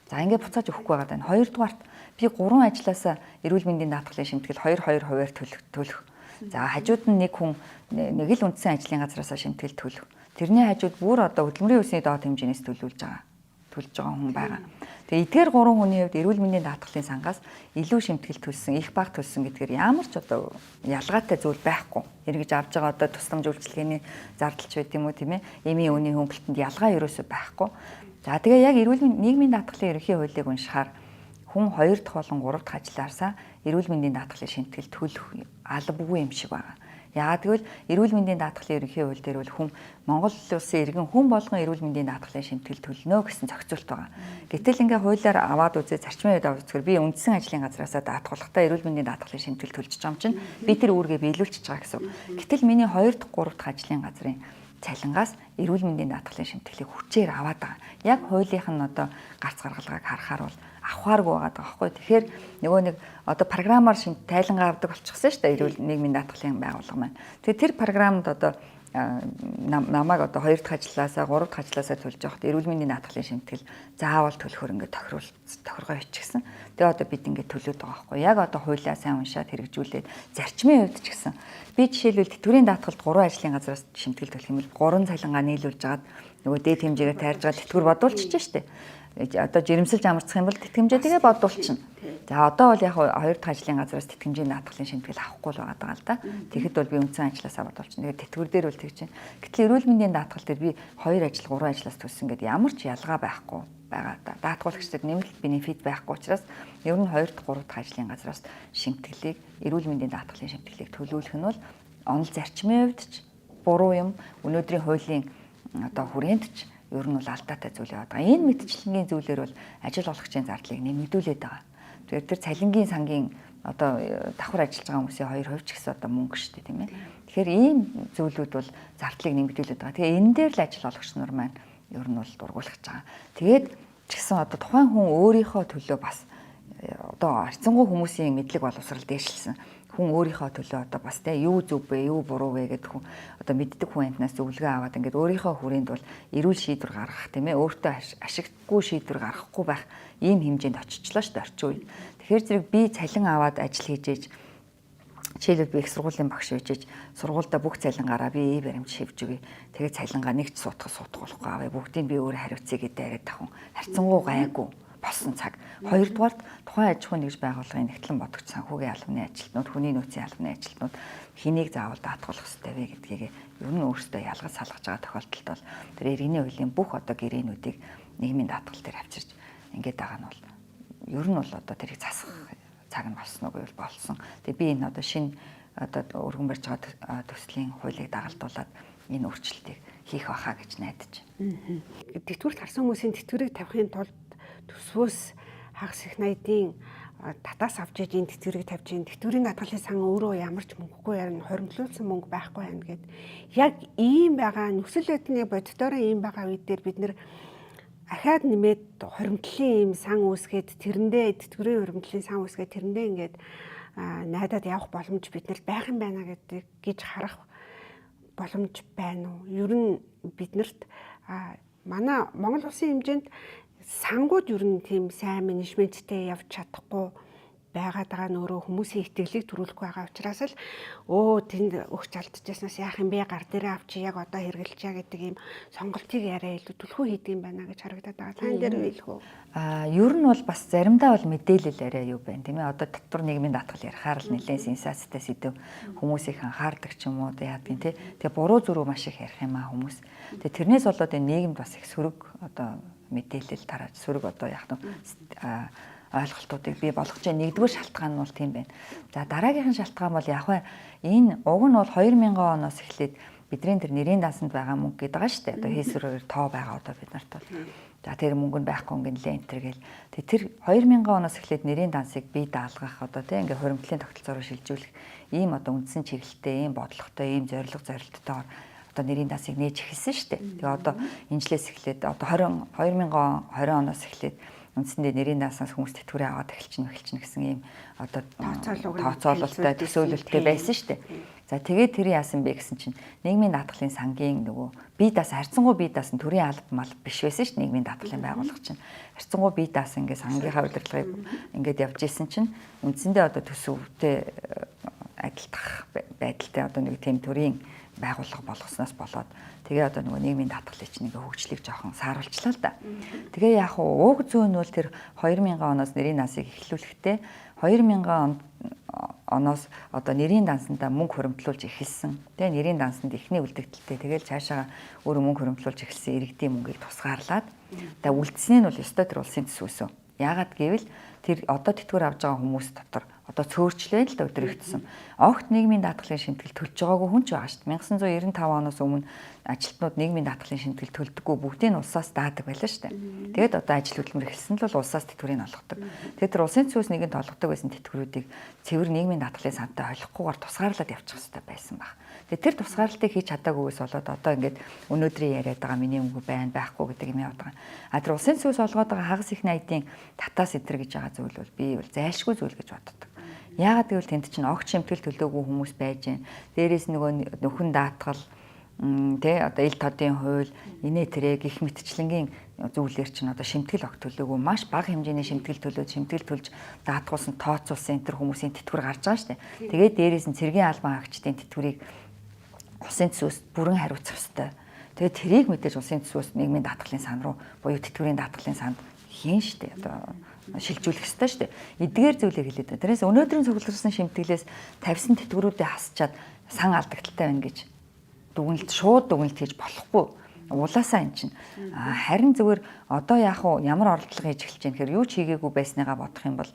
За ингээд буцааж өгөхгүй байгаа даа. Хоёрдугаарт би 3 ажлаасаа эрүүл мэндийн даатгалын шимтгэл 2% хувиар төлөх. За хажууд нь нэг хүн нэг л үндсэн ажлын газараасаа шимтгэл төлөх. Тэрний хажууд бүр одоо хөдөлмөрийн өсний доод хэмжээнээс төлж байгаа хүн байгаа. Тэгээ эдгээр 3 хүний хувьд эрүүл мэндийн даатгалын сангаас илүү шимтгэл төлсөн, их бага төлсөн гэдгээр ямар ч одоо ялгаатай зүйл байхгүй. Эргэж авж байгаа одоо тусламж үйлчилгээний зардалч байт юм уу тийм ээ? Эмийн өөний хөнгөлтөнд ялгаа ерөөсөө байхгүй. За тэгээ яг эрүүл нийгмийн даатгалын ерөнхий хуулийг уншихаар хүн 2 дахь болон 3 дахь ажлаасаа эрүүл мэндийн даатгалын шимтгэл төлөх албагүй юм шиг байна. Яагаад гэвэл эрүүл мэндийн даатгалын ерөнхий хууль дээр бол хүн Монгол улсын иргэн хүн болгон эрүүл мэндийн даатгалын шимтгэл төлнө гэсэн зохицуулт байгаа. Гэтэл ингээ хуулиар аваад үзээ зарчмын үед аваад үзэхээр би үндсэн ажлын газараасаа даатгуулахдаа эрүүл мэндийн даатгалын шимтгэл төлж байгаа юм чинь би тэр үүргээ биелүүлчихэж байгаа гэсэн. Гэтэл миний 2 дахь 3 дахь ажлын газрын цалингаас эрүүл мэндийн даатгалын шимтгэлийг хүчээр аваад байгаа. Яг хуулийнх нь одоо гарц гаргалгааг харахаар бол авахааргүй байгаа байхгүй. Тэгэхээр нөгөө нэг одоо програмаар тайлангаа авдаг болчихсон шүү дээ эрүүл нийгмийн даатгалын байгууллага маань. Тэгээ тэр програмд одоо намайг одоо 2 дахь ажлаасаа 3 дахь ажлаасаа төлж явахад эрүүл мэндийн даатгалын шимтгэл заавал төлөхөр ингээд тохиргоо бичигсэн. Тэгээ одоо бид ингээд төлөөд байгаа байхгүй. Яг одоо хуулиа сайн уншаад хэрэгжүүлээд зарчмын хувьд ч гэсэн би жишээлбэл тэтгэврийн даатгалд 3 ажлын газараас шимтгэл төлөх юм бол 3 цалингаа нийлүүлж агаад нөгөө дээд хэмжээгээр тайрж байгаа тэтгэвэр бодуулчих штеп. Одоо жирэмсэлж амарцах юм бол тэтгэмжээ тэгээ бодуулчихна. За одоо бол яг 2 дахь ажлын газараас тэтгэмжийн даатгалын шимтгэл авахгүй л байгаа л да. Тэгэхэд бол би үндсэн ажлаасаа бодуулчихна. Тэгээд тэтгэвэр дээр бол тэгж чинь. Гэтэл эрүүл мэндийн даатгал дээр би 2 ажил 3 ажлаас төлсөн гэдэг ямар ч ялгаа байхгүй байгаа да. Даатгуулагчдад нэмэлт бенефит байхгүй учраас ер нь 2 дахь 3 дахь ажлын газараас шимтгэлийг эрүүл мэндийн даатгалын шимтгэлийг төлөвлөх нь бол онол зарчмын хувьд ч буруу юм. Өнөөдрийн хуулийн одоо хүрээнд ч ер нь бол алдаатай зүйл яваад байгаа. Энэ мэдчилгээний зүйлээр бол ажил олгогчийн зардлыг нэмэгдүүлээд байгаа. Тэгэхээр тэр цалингийн сангийн одоо давхар ажиллаж байгаа хүмүүсийн 2% ч гэсэн одоо мөнгө шүү дээ, тийм ээ. Тэгэхээр ийм зүйлүүд бол зардлыг нэмэгдүүлээд байгаа. Тэгээ энэ дээр л ажил олгогч нар маань ер нь бол дургуулж байгаа. Тэгээд ч гэсэн одоо тухайн хүн өөрийнхөө төлөө бас одоо харьцангуй хүмүүсийн мэдлэг боловсрал дээшилсэн. Хүн өөрийнхөө төлөө одоо бас тэ юу зөв бэ, юу буруу вэ гэдэг хүн одоо мэддэг хүн амтнаас зөвлөгөө аваад ингээд өөрийнхөө хүрээнд бол эрүүл шийдвэр гаргах тийм ээ, өөртөө ашигтгүй шийдвэр гаргахгүй байх ийм хэмжээнд очичлаа шүү дээ орчин үед. Тэгэхээр зэрэг би цалин аваад ажил хийж ээж жишээлбэл би их сургуулийн багш bijиж сургуультай бүх цалингаараа би баримт шивж өгье. Тэгээд цалингаа нэгч суудахгүй авъя. Бүгдийг би өөрөө хариуцъя гэдэг яриад тахын харьцангуй гайгүй болсон цаг. Хоёрдугаарт тухайн аж ахуйн нэгж байгууллагын нэгтлэн бодогч санхүүгийн албаны ажилтнууд, хүний нөөцийн албаны ажилтнууд хэнийг заавал даатгуулах ёстой вэ гэдгийг ер нь өөрсдөө ялгаж салгаж байгаа тохиолдолд бол тэр иргэний хуулийн бүх одоо гэрээнүүдийг нийгмийн даатгал дээр авчирч ингээд байгаа нь бол ер нь бол одоо тэрийг засах цаг нь болсон уу гэвэл болсон. Тэгээ би энэ одоо шинэ одоо өргөн барьж байгаа төслийн хуулийг дагалдуулаад энэ өөрчлөлтийг хийх байхаа гэж найдаж байна. Тэтгэврт харсан хүмүүсийн тэтгэврийг тавихын тулд төсвөөс хагас их найдын татаас авч иж энэ тэтгэврийг тавьж ийн тэтгэврийн даатгалын сан өөрөө ямар ч мөнгөгүй харин хоримтлуулсан мөнгө байхгүй байна гэд яг ийм байгаа нөхцөл байдлын боддороо ийм байгаа үед дээр бид нэр ахаад нэмээд хоримтлын ийм сан үүсгээд тэрэндээ тэтгэврийн хоримтлын сан үүсгээд тэрэндээ ингээд найдаад явах боломж биднэрт байх юм байна гэдэг гэж харах боломж байна уу? Ер нь биднэрт манай Монгол улсын хэмжээнд сангууд ер нь тийм сайн менежменттэй явж чадахгүй байгаад байгаа нь өөрөө хүмүүсийн итгэлийг төрүүлэхгүй байгаа учраас л тэнд өгч алдчихснаас яах юм бэ гар дээрээ авчи яг одоо хэрэгжилчаа гэдэг ийм сонголтыг яриа илүү түлхүү хийдэг юм байна гэж харагдаад байгаа. Тань дээр үйл хөө. Ер нь бол бас заримдаа бол мэдээлэл яриа юу байна тийм ээ. Одоо татвар нийгмийн даатгал ярихаар л нэлээд сенсацтай сэдв хүмүүсийг анхаардаг ч юм уу яадгийн тий. Тэгээ буруу зүрүү маш их ярих юм аа хүмүүс. Тэгээ тэрнээс болоод энэ нийгэмд бас их сөрөг одоо мэдээлэл тарааж сөрөг одоо яг нь ойлголтуудыг бий болгож байгаа нэгдүгээр шалтгаан нь бол тийм байна. За дараагийнх нь шалтгаан бол яг энэ уг нь бол 2000 оноос эхлээд бидний тэр нэрийн дансанд байгаа мөнгө гэдэг байгаа шүү дээ. Одоо хийсвэрээр тоо байгаа одоо бид нарт бол. За тэр мөнгө нь байхгүй ингээл энтер гээл. Тэр 2000 оноос эхлээд нэрийн дансыг бий даалгах одоо тийм ингээ хуримтлалын тогтолцоороо шилжүүлэх ийм одоо үндсэн чиглэлтэй, ийм бодлоготой, ийм зорилттойгоор одоо нэрийн дансыг нээж эхэлсэн шүү дээ. Тэгээ одоо энэ жилээс эхлээд одоо 2020 оноос эхлээд үндсэндээ нэрийн даасаас хүмүүс тэтгэврээ аваад эхэлчихнэ гэсэн ийм одоо тооцоололттой төсөөлөлттэй байсан шүү дээ. За тэгээд тэр яасан бэ гэсэн чинь нийгмийн даатгалын сангийн нөгөө бие даасан харьцангуй бие даасан төрийн алба мал биш байсан шүү дээ нийгмийн даатгалын байгууллага чинь. Харьцангуй бие даасан ингээ сангийнхаа удирдлагыг ингээд явж исэн чинь үндсэндээ одоо төсөвтэй адилдах байдалтай одоо нэг тийм төрийн байгууллага болгосноос болоод тэгээ одоо нөгөө нийгмийн даатгалыг чинь ингээ хөгжлийг жоохон сааруулчлаа л да. Тэгээ яг уг зүүн нь бол тэр 2000 оноос нэрийн дансыг эхлүүлэхдээ 2000 оноос одоо нэрийн дансандаа мөнгө хуримтлуулж эхэлсэн. Тэгээ нэрийн дансанд эхний үлдэгдэлтэй тэгэл цаашаа өөрөө мөнгө хуримтлуулж эхэлсэн иргэдийн мөнгийг тусгаарлаад тэгээ үлдсэн нь бол ёстой тэр улсын төсвөөсөө. Яагаад гэвэл тэр одоо тэтгэвэр авж байгаа хүмүүс дотор одоо цөөрчлээ л да өдрөгдсөн. Огт нийгмийн даатгалын шимтгэл төлж байгаагүй хүн ч байгаа шүү дээ. 1995 оноос өмнө ажилтнууд нийгмийн даатгалын шимтгэл төлдөггүй бүгдийг нь улсаас даадаг байлаа шүү дээ. Тэгээд одоо ажил хөдөлмөр эхэлсэн л бол улсаас тэтгэврийг олгодог. Тэгээд тэр улсын төсвөөс нэгэн толгодог байсан тэтгэврүүдийг цэвэр нийгмийн даатгалын сантай ойлгохгүйгээр тусгаарлаад явчих хэрэгтэй байсан баг. Тэгээд тэр тусгаарлалтыг хийж чадаагүйгээс болоод одоо ингээд өнөөдрийн яриад байгаа миний өнгө байхгүй гэдэг юм яваад байгаа. А тэр улсын төсвөөс олгоод байгаа хагас их найдын татаас эдэр гэж байгаа зүйл бол би бол зайлшгүй зүйл гэж боддог. Яагаад гэвэл тэнд чинь огт шимтгэл төлөөгүй хүмүүс байж гэн. Дээрээс нөгөө нөхөн даатгал одоо ил тодын хууль инээ тэрэг их мэтчлэнгийн зүйлэр чинь одоо шимтгэл огт төлөөгүй маш бага хэмжээний шимтгэл төлж даатгуулсан тооцоолсон энэ төр хүмүүсийн тэтгэвэр гарч байгаа шүү дээ. Тэгээд дээрээс нь цэргийн албан хаагчдын тэтгэврийг улсын төсвөөс бүрэн хариуцах ёстой. Тэгээд тэрийг мэдээж улсын төсвөөс нийгмийн даатгалын сан руу буюу тэтгэврийн даатгалын санд хийн шүү дээ. Одоо шилжүүлэх ёстой шүү дээ. Эдгээр зүйлийг хэлээд байна. Тэрээс өнөөдрийн цугларсан шимтгэлээс тавьсан тэтгэврүүдээ хасчаад сан алдагдaltaй байна гэж шууд дүгнэлт хийж болохгүй. Улаасаа эн чинь. Харин зүгээр одоо яах вэ? Ямар оролдлого хийж эхэлж байна гэхээр юу ч хийгээгүй байсныгаа бодох юм бол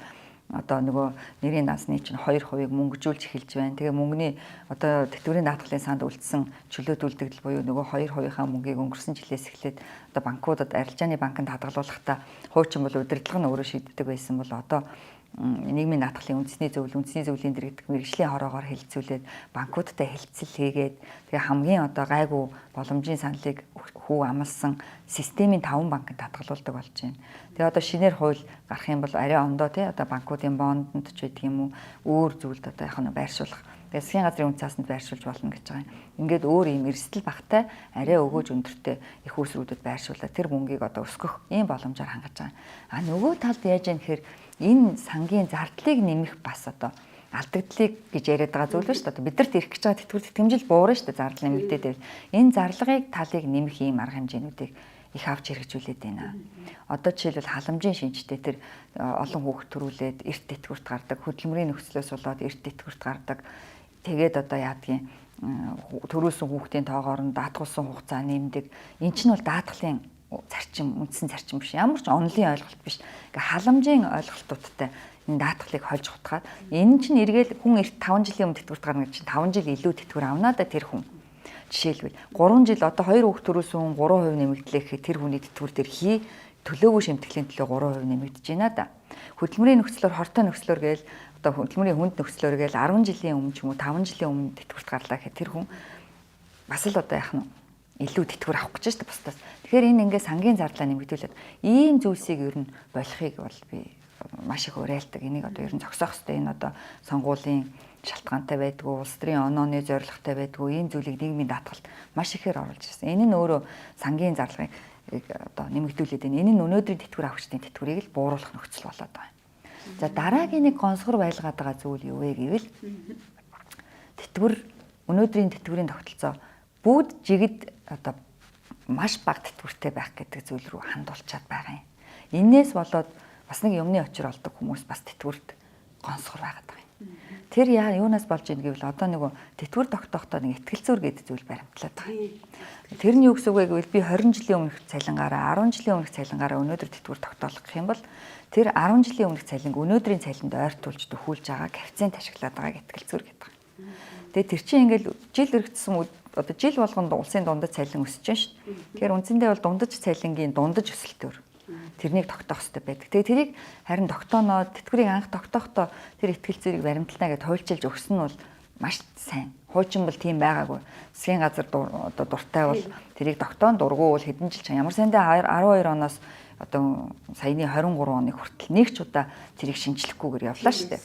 одоо нөгөө нэрийн дансны чинь 2% мөнгөжүүлж эхэлж байна. Тэгээ мөнгөний одоо тэтгэврийн даатгалын санд үлдсэн чөлөөт үлдэгдэл буюу нөгөө 2%-ийн мөнгийг өнгөрсөн жилээс эхлээд одоо банкудад арилжааны банкнд хадгалуулахдаа хуучин бол удирдлага нь өөрөө шийддэг байсан бол одоо нийгмийн даатгалын үндэсний зөвлөлийн дэргэдэх мэргэжлийн хороогоор хэлэлцүүлээд банкудтай хэлэлцэл хийгээд тэгээ хамгийн одоо гайгүй боломжийн саналыг хүү амлсан системийн 5 банкнд татгалуулдаг болж байна. Тэгээ одоо шинээр хууль гарах юм бол арай ондоо тий одоо банкуудын бондонд ч гэдэг юм уу өөр зүйлд одоо яг нь байршуулах. Тэгээ засгийн газрын үн цаасанд байршуулж болно гэж байгаа юм. Ингээд өөр юм эрсдэл багтай арай өгөөж өндөртэй их үүсрүүдэд байршуулаад тэр мөнгийг одоо өсгөх ийм боломжоор хангаж байгаа. А нөгөө талд яаж юм гэхээр энэ сангийн зардлыг нэмэх бас одоо алдагдлыг гэж яриад байгаа зүйл ба шүү дээ. Бидэрт ирэх гэж байгаа тэтгэврт тэмжил буурна шүү дээ. Зардал нэмэгдээд байвал энэ зарлагыг талыг нэмэх ийм арга хэмжээнүүдийг их авч хэрэгжүүлээд байна. Одоо жишээлбэл халамжийн шинжтэй тэр олон хүүхэд төрүүлээд эрт тэтгэврт гардаг, хөдөлмөрийн нөхцлөөс болоод эрт тэтгэврт гардаг. Тэгээд одоо яадгийн төрүүлсэн хүүхдийн тоогоор нь даатгуулсан хугацаа нэмдэг. Энд чинь бол даатгалын зарчим, үндсэн зарчим биш. Ямар ч онлын ойлголт биш. Ингээ халамжийн ойлголтуудтай энэ даатгалыг хольж хутгаад энэ чинь эргээл хүн эрт 5 жилийн өмнө тэтгэврт гарна гэж чинь 5 жил илүү тэтгэвэр авнаа да тэр хүн. Жишээлбэл 3 жил одоо 2 хүүхд төрүүлсэн хүн 3% нэмэгдлээ гэхэд тэр хүний тэтгэвэр дээр төлөөгүй шимтгэлийн төлөө 3% нэмэгдэж байна да. Хөдөлмөрийн нөхцлөөр хортой нөхцлөөр гээл одоо хөдөлмөрийн хүнд нөхцлөөр гээл 10 жилийн өмнө ч юм уу 5 жилийн өмнө тэтгэврт гарлаа гэхэд тэр хүн бас л одоо яах нь илүү тэтгэвэр авах гэж байна бусдаас. Тэгэхээр энэ ингээ сангийн зардлаа нэмэгдүүлээд ийм зүйлсийг ер нь болохыг бол би маш их уриалдаг. Энийг одоо ер нь зогсоох хэрэгтэй. Энэ одоо сонгуулийн шалтгаантай байдгүй, улс төрийн онооны зорилготой байдгүй ийм зүйлийг нийгмийн даатгалд маш ихээр оруулж ирсэн. Энэ нь өөрөө сангийн зарлагыг одоо нэмэгдүүлээд байна. Энэ нь өнөөдрийн тэтгэвэр авагчдын тэтгэврийг л бууруулах нөхцөл болоод байна. За дараагийн нэг гонсгор байлгаад байгаа зүйл юу вэ гэвэл өнөөдрийн тэтгэврийн тогтолцоо бүгд жигд одоо маш бага тэтгэвртэй байх гэдэг зүйл рүү хандуулчаад байгаа юм. Иннээс болоод бас нэг юмны очир олдог хүмүүс бас тэтгэврт гонсгор байгаад байгаа юм. Тэр юунаас болж ийн гэвэл одоо нөгөө тэтгэвэр тогтоохтой нэг ихтгэл зүйр гэдэг зүйл баримтлаад байгаа. Тэр нь юу гэсэн үг вэ гэвэл би 20 жилийн өмнөх цалингаараа 10 жилийн өмнөх цалингаараа өнөөдөр тэтгэвэр тогтоолох гэх юм бол тэр 10 жилийн өмнөх цалинг өнөөдрийн цалинд ойртуулж төхүүлж байгаа коэффициент ашиглаад байгааг ихтгэл зүйр гэдэг. Тэгээ тэр чинь ингээл жил өргөцсөн одоо жил болгонд улсын дундаж цалин өсөж байна шүү дээ. Тэгэхээр үндсэндээ бол дундаж цалингийн дундаж өсөлтөөр тэрнийг тогтоох хэрэгтэй байдаг. Тэгээ тэрийг харин тогтооноод тэтгэврийг анх тогтоохдоо тэр ихтгэл зүйрийг баримтлана гэж хуульчилж өгсөн нь бол маш сайн. Хуучин бол тийм байгаагүй. Засгийн газар одоо дуртай бол тэрийг тогтоон дургуй бол хэдэн жил чам ямар сандаа 12 оноос одоо саяны 23 оны хүртэл нэг ч удаа тэрийг шинжлэхгүйгээр явлаа шүү дээ.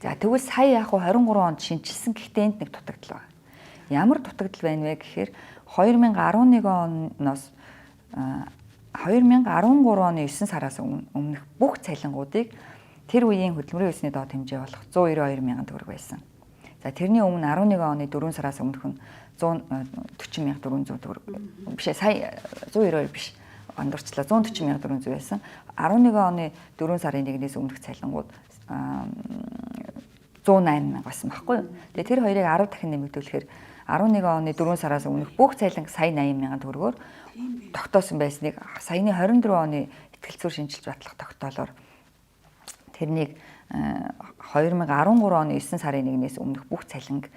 За тэгвэл сая яг 23 онд шинжилсэн гэхдээ энд нэг дутагдал байна. Ямар дутагдал байна вэ гэхээр 2011 оноос 2013 оны 9 сараас өмнөх бүх цалингуудыг тэр үеийн хөдөлмөрийн өсний доод хэмжээ болох 192 мянган төгрөг байсан. За тэрний өмнө 11 оны 4 сараас өмнөх нь 140,400 төгрөг. Биш сая 192 биш. Ондорчлаа 140,400 байсан. 11 оны 4 сарын 1-ээс өмнөх цалингууд 108 мянга байсан байхгүй юу? Тэгээ тэр хоёрыг 10 дахин нэмэгдүүлэхээр 11 оны 4 сараас өмнөх бүх цалин сая 80 мянган төгрөгөөр тогтоосон байсныг саяны 24 оны ихтгэл зүйр шинжилж батлах тогтоолоор тэрнийг 2013 оны 9 сарын 1-ээс өмнөх бүх цалинг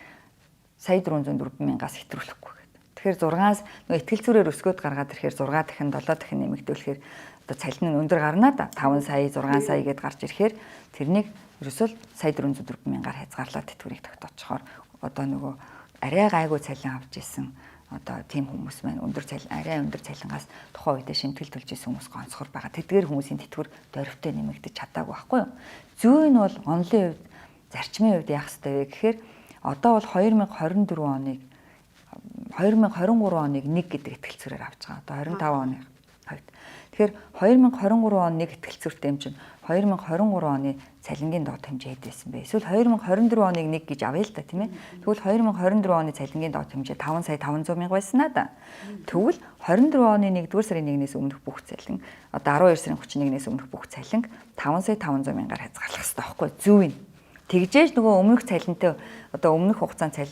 сая 404 мянгаас хэтрүүлэхгүй гэдэг. Тэгэхээр 6-аас нөгөө ихтгэл зүйрээр өсгөөд гаргаад ирэхээр 6 дахин 7 дахин нэмэгдүүлэхээр одоо цалин нь өндөр гарнаа да 5 сая 6 сая гэдээ гарч ирэхээр тэрнийг ерөөсөө сая 404 мянгаар хязгаарлаад тэтгэврийг тогтоочхоор одоо нөгөө арай гайгүй цалин авч исэн одоо тийм хүмүүс маань арай өндөр цалингаас тухайн үедээ шимтгэл төлж исэн хүмүүс гонцгор байгаа. Тэдгээр хүмүүсийн тэтгэвэр дөрвтэй нэмэгдэж чадаагүй байхгүй юу? Зүй нь бол онлын хувьд зарчмын хувьд яах ёстой вэ гэхээр одоо бол 2023 оныг 1 гэдэг ихтгэл зүйрээр авч байгаа. Одоо 25 оны хувьд. Тэгэхээр 2023 он нэг ихтгэл зүйртэй юм чинь 2023 оны цалингийн доод хэмжээ хэд байсан бэ? Эсвэл 2024 оныг 1 гэж авъя л да тийм ээ. Тэгвэл 2024 оны цалингийн доод хэмжээ 5 сая 500 мянга байсан аа да. Тэгвэл 24 оны 1-р сарын 1-ээс өмнөх бүх цалин одоо 12 сарын 31-ээс өмнөх бүх цалинг 5 сая 500 мянгаар хязгаарлах хэрэгтэй байхгүй юу? Зөв юм. Тэгжээж нөгөө өмнөх цалинтай одоо өмнөх хугацааны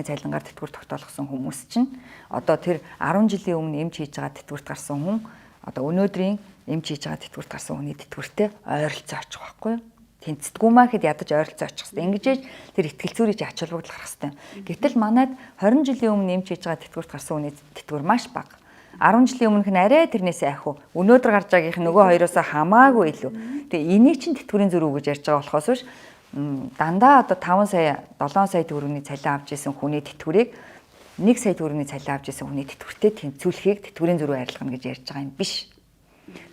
цалингаар тэтгэвэр тогтоолгосон хүмүүс чинь одоо тэр 10 жилийн өмнө эмч хийж байгаа тэтгэврт гарсан хүн одоо өнөөдрийн эмч хийж байгаа тэтгэврт гарсан хүний тэтгэвртэй ойролцоо очих байхгүй юу? Тэнцдэггүй маа гэд ядаж ойролцоо очих хэрэгтэй. Ингэжээж тэр ихтгэл зүйрийг ач холбогдол гарах хэрэгтэй. Гэтэл манайд 20 жилийн өмнө эмч хийж байгаа тэтгэврт гарсан хүний тэтгэвэр маш бага. 10 жилийн өмнөх нь арай тэрнээсээ ахиу. Өнөөдөр гарч байгаагийнх нь нөгөө хоёроос хамаагүй илүү. Тэгээ энийг чинь тэтгэврийн зөрүү гэж ярьж байгаа болохоос биш дандаа одоо 5 сая 7 сая төгрөгийн цалин авч исэн хүний тэтгэврийг 1 сая төгрөгийн цалин авч исэн хүний тэтгэвртэй тэнцвүүлэхийг тэтгэврийн зөрүү арилгана гэж ярьж байгаа юм биш.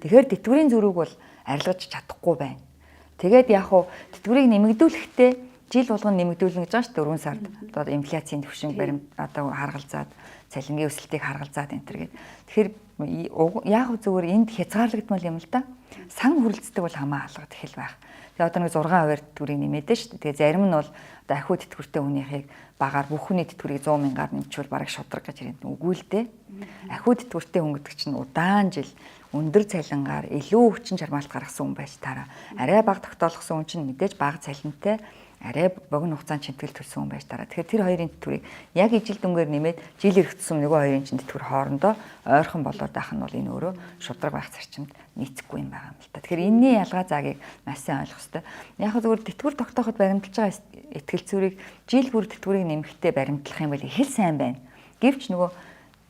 Тэгэхээр тэтгэврийн зөрүүг бол арилгаж чадахгүй байна. Тэгээд яг хуу тэтгэврийг нэмэгдүүлэхдээ жил болгон нэмэгдүүлнэ гэж байгаа шүү дээ 4 сард. Одоо инфляцийн түвшин баримт одоо харгалзаад цалингийн өсөлтийг харгалзаад энэ төр гээд. Тэгэхээр яг зүгээр энд хязгаарлагдмал юм л да. Сан хүрэлцдэг бол хамаа алгад эхэл байх. Тэгээ одоо нэг 6% тэтгэврийг нэмээд шүү дээ. Тэгээ зарим нь бол одоо ахиу тэтгэвртэй хүнийхийг багаар бүх хүний тэтгэврийг 100 мянгаар нэмчихвэл бараг шудраг гэж яриад үгүй л дээ. Ахиу тэтгэвртэй хүн гэдэг чинь удаан жил өндөр цалингаар илүү хүчин чармаалт гаргасан хүн байж таараа. Арай бага тогтоолгосон хүн чинь мэдээж бага цалинтай арай богино хугацаанд чимтгэл төлсөн хүн байж таараа. Тэгэхээр тэр хоёрын тэтгэврийг яг ижил дүнгээр нэмээд жил иргэдсэн нөгөө хоёрын чинь тэтгэвэр хоорондоо ойрхон болоод байх нь бол энэ өөрөө шудраг байх зарчимд нийцэхгүй юм байгаа юм л та. Тэгэхээр энэний ялгаа заагийг маш сайн ойлгох хэрэгтэй. Яг зөвхөн тэтгэвэр тогтооход баримталж байгаа ихтгэлцүүрийг жил бүр тэтгэврийг нэмэхдээ баримтлах юм бол их л сайн байна. Гэвч нөгөө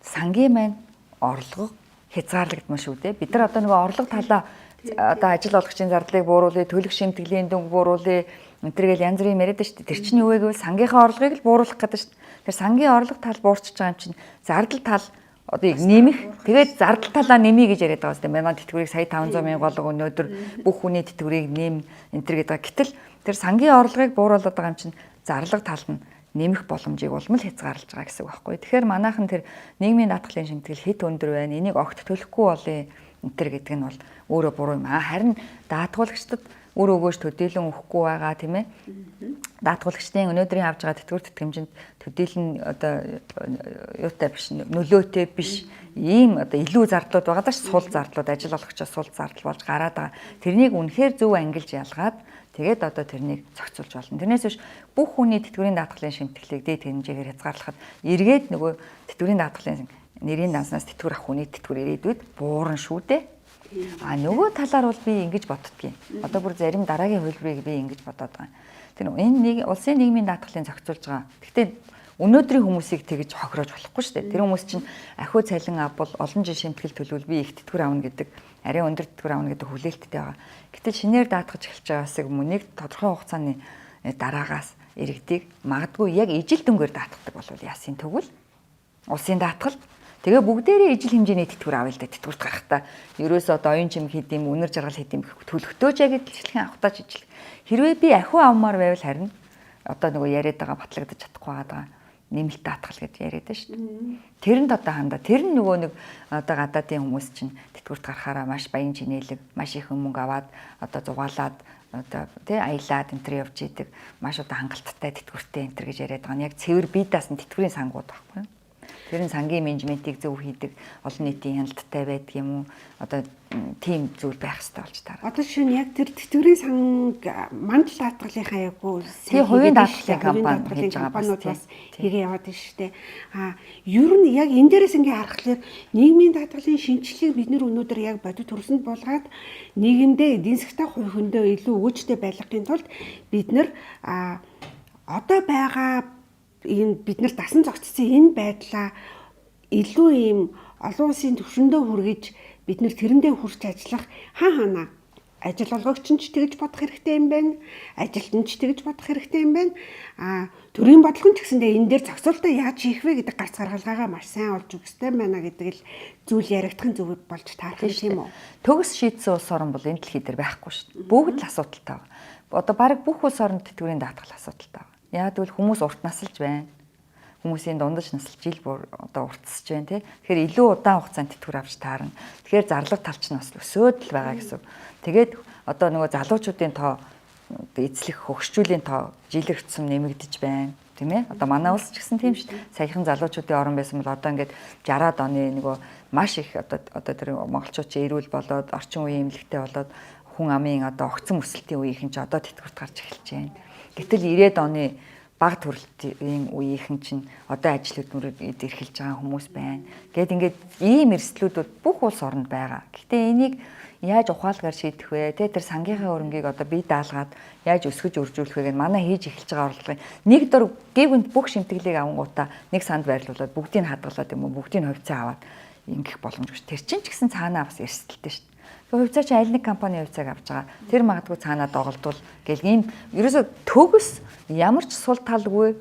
сангийн маань орлого хязгаарлагдмал шүү дээ. Бид нар одоо нөгөө орлого талаа одоо ажил олгогчийн зардлыг бууруулъя, төлөх шимтгэлийн дүнг бууруулъя, энтергээл янз бүрийн яриад шүү дээ. Тэр чинь юу вэ гэвэл сангийнхаа орлогыг л бууруулах гэдэг шүү дээ. Тэр сангийн орлого тал буурчж байгаа юм чинь зардал тал одоо нэмэх. Тэгээд зардал талаа нэмье гэж яриад байгаа шүү дээ. Манай тэтгэврийг сая 500 мянга болго өнөөдөр бүх хүний тэтгэврийг нэм энтер гэдэг. Гэтэл тэр сангийн орлогыг бууруулад байгаа юм чинь зарлага тал нь нэмэх боломжийг улам л хязгаарлаж байгаа гэсэн үг байхгүй. Тэгэхээр манайхан тэр нийгмийн даатгалын шимтгэл хэд өндөр байна. Энийг огт төлөхгүй болъё энтер гэдэг нь бол өөрөө буруу юм. Харин даатгуулагчдад үр өгөөж төдийлөн өгөхгүй байгаа тийм ээ. Даатгуулагчдын өнөөдрийн авж байгаа тэтгэвэр тэтгэмжинд төдийлөн одоо юутай биш, нөлөөтэй биш. Ийм одоо илүү зардлууд байгаа даа сул зардлууд ажил олгогчоос сул зардал болж гараад байгаа. Тэрнийг үнэхээр зөв ангилж ялгаад тэгээд одоо тэрнийг зохицуулж болно. Тэрнээс биш бүх хүний тэтгэврийн даатгалын шимтгэлийг дээд хэмжээгээр хязгаарлахад эргээд нөгөө тэтгэврийн даатгалын нэрийн данснаас тэтгэвэр авах хүний тэтгэвэр ирээдүйд буурна шүү дээ. А нөгөө талаар бол би ингэж боддгийн. Одоо бүр зарим дараагийн хөлбөрийг би ингэж бодоод байгаа. Тэр энэ нэг улсын нийгмийн даатгалын зохицуулж байгаа. Гэхдээ өнөөдрийн хүмүүсийг тэгж хохироож болохгүй шүү дээ. Тэр хүмүүс чинь ахиу цалин авбал олон жил шимтгэл төлвөл би их тэтгэвэр авна гэдэг, арай өндөр тэтгэвэр авна гэдэг хүлээлттэй байгаа. Гэтэл шинээр даатгаж эхэлж байгаасыг мөнийг тодорхой хугацааны дараагаас иргэдийг магадгүй яг ижил дүнгээр даатгадаг болвол яасын тэгвэл улсын даатгал тэгээ бүгдээрээ ижил хэмжээний тэтгэвэр авъя л да. Тэтгэврт гарахтаа ерөөсөө одоо оюун чим хийдэм, үнэр жаргал хийдэм төлөвтөөж яг илчлэхэн авахтаа жижиг. Хэрвээ би ахиу авмаар байвал харин одоо нөгөө яриад байгаа батлагдаж чадахгүй байгаа нэмэлт даатгал гэж яриад байна шүү дээ. Тэрэнд одоо хандаа тэр нь нөгөө нэг одоо гадаадын хүмүүс чинь тэтгэврт гарахаараа маш баян чинээлэг, маш их мөнгө аваад одоо зугаалаад одоо тий аялаад энтер явж идэг маш одоо хангалттай тэтгэвртэй энтер гэж яриад байгаа нь яг цэвэр бие даасан тэтгэврийн сангууд байхгүй юу? Тэр нь сангийн менежментийг зөв хийдэг, олон нийтийн хяналттай байдаг юм уу? Одоо тийм зүйл байх хэрэгтэй болж таараа. Одоо шин яг тэр тэтгэврийн санг мандал даатгалынхаа яг үгүй тий хувийн даатгалын компани хийж байгаа компаниуд бас хийгээ яваад байна шүү дээ. Ер нь яг энэ дээрээс ингээ харахад нийгмийн даатгалын шинжилгээг бид нэр өнөөдөр яг бодит төрсөнд болгоод нийгэмдээ эдийн засгийн хувь хөндөө илүү өгөөжтэй байлгахын тулд бид нэр одоо байгаа энэ бид нар дасан зохицсон энэ байдлаа илүү ийм олон улсын түвшиндөө хүргэж бид нэр тэрэндээ хүрч ажиллах хаана ажил олгогч нь ч тэгж бодох хэрэгтэй юм байна. Ажилтнч тэгж бодох хэрэгтэй юм байна. Төрийн бодлого ч гэсэндээ энэ дээр зохицуултаа яаж хийх вэ гэдэг гарц гаргалгаагаа маш сайн олж өгөх хэрэгтэй байна гэдэг л зүйл яригдахын зөв болж таарах юм уу? Төгс шийдсэн улс орн бол энэ дэлхий дээр байхгүй шүү дээ. Бүгд л асуудалтай байна. Одоо баг бүх улс оронд тэтгэврийн даатгал асуудалтай байна. Яг тэгвэл хүмүүс урт насалж байна. Хүмүүсийн дундаж насалж жил бүр одоо уртсаж байна тий. Тэгэхээр илүү удаан хугацаанд тэтгэвэр авч таарна. Тэгэхээр зарлага талч нь бас өсөөд л байгаа гэсэн. Тэгээд одоо нөгөө залуучуудын тоо эзлэх хөгшчүүлийн тоо жилээр тусам нэмэгдэж байна. Тийм ээ. Одоо манай улс ч гэсэн тийм шүү дээ. Саяхан залуучуудын орн байсан бол одоо ингээд 60-аад оны нөгөө маш их одоо тэр монголчууд чи эрүүл болоод орчин үеийн эмнэлэгтэй болоод хүн амын одоо огцон өсөлтийн үеийнхэн ч одоо тэтгэврт гарч эхэлж байна. Гэтэл 90-ад оны бага төрөлтийн үеийнхэн чинь одоо ажил хөдөлмөрөд эрхэлж байгаа хүмүүс байна. Гэт ингээд ийм эрсдлүүдүүд бүх улс оронд байгаа. Гэхдээ энийг яаж ухаалгаар шийдэх вэ? Тэр сангийнхаа хөрөнгийг одоо бие даалгаад яаж өсгөж үржүүлэх вэ гэж манай хийж эхэлж байгаа орлогын нэг дор гівэнд бүх шимтгэлийг авангуудаа нэг санд байрлуулад бүгдийг хадгалаад юм уу бүгдийг ховцоо аваад ингэх боломжгүй ш. Тэр чинь ч гэсэн цаанаа бас эрсдэлтэй ш. Хувьцаа чи аль нэг компани хувьцааг авч байгаа. Тэр магадгүй цаанаа доголдвол гэл ийм ерөөсө төгс ямар ч сул талгүй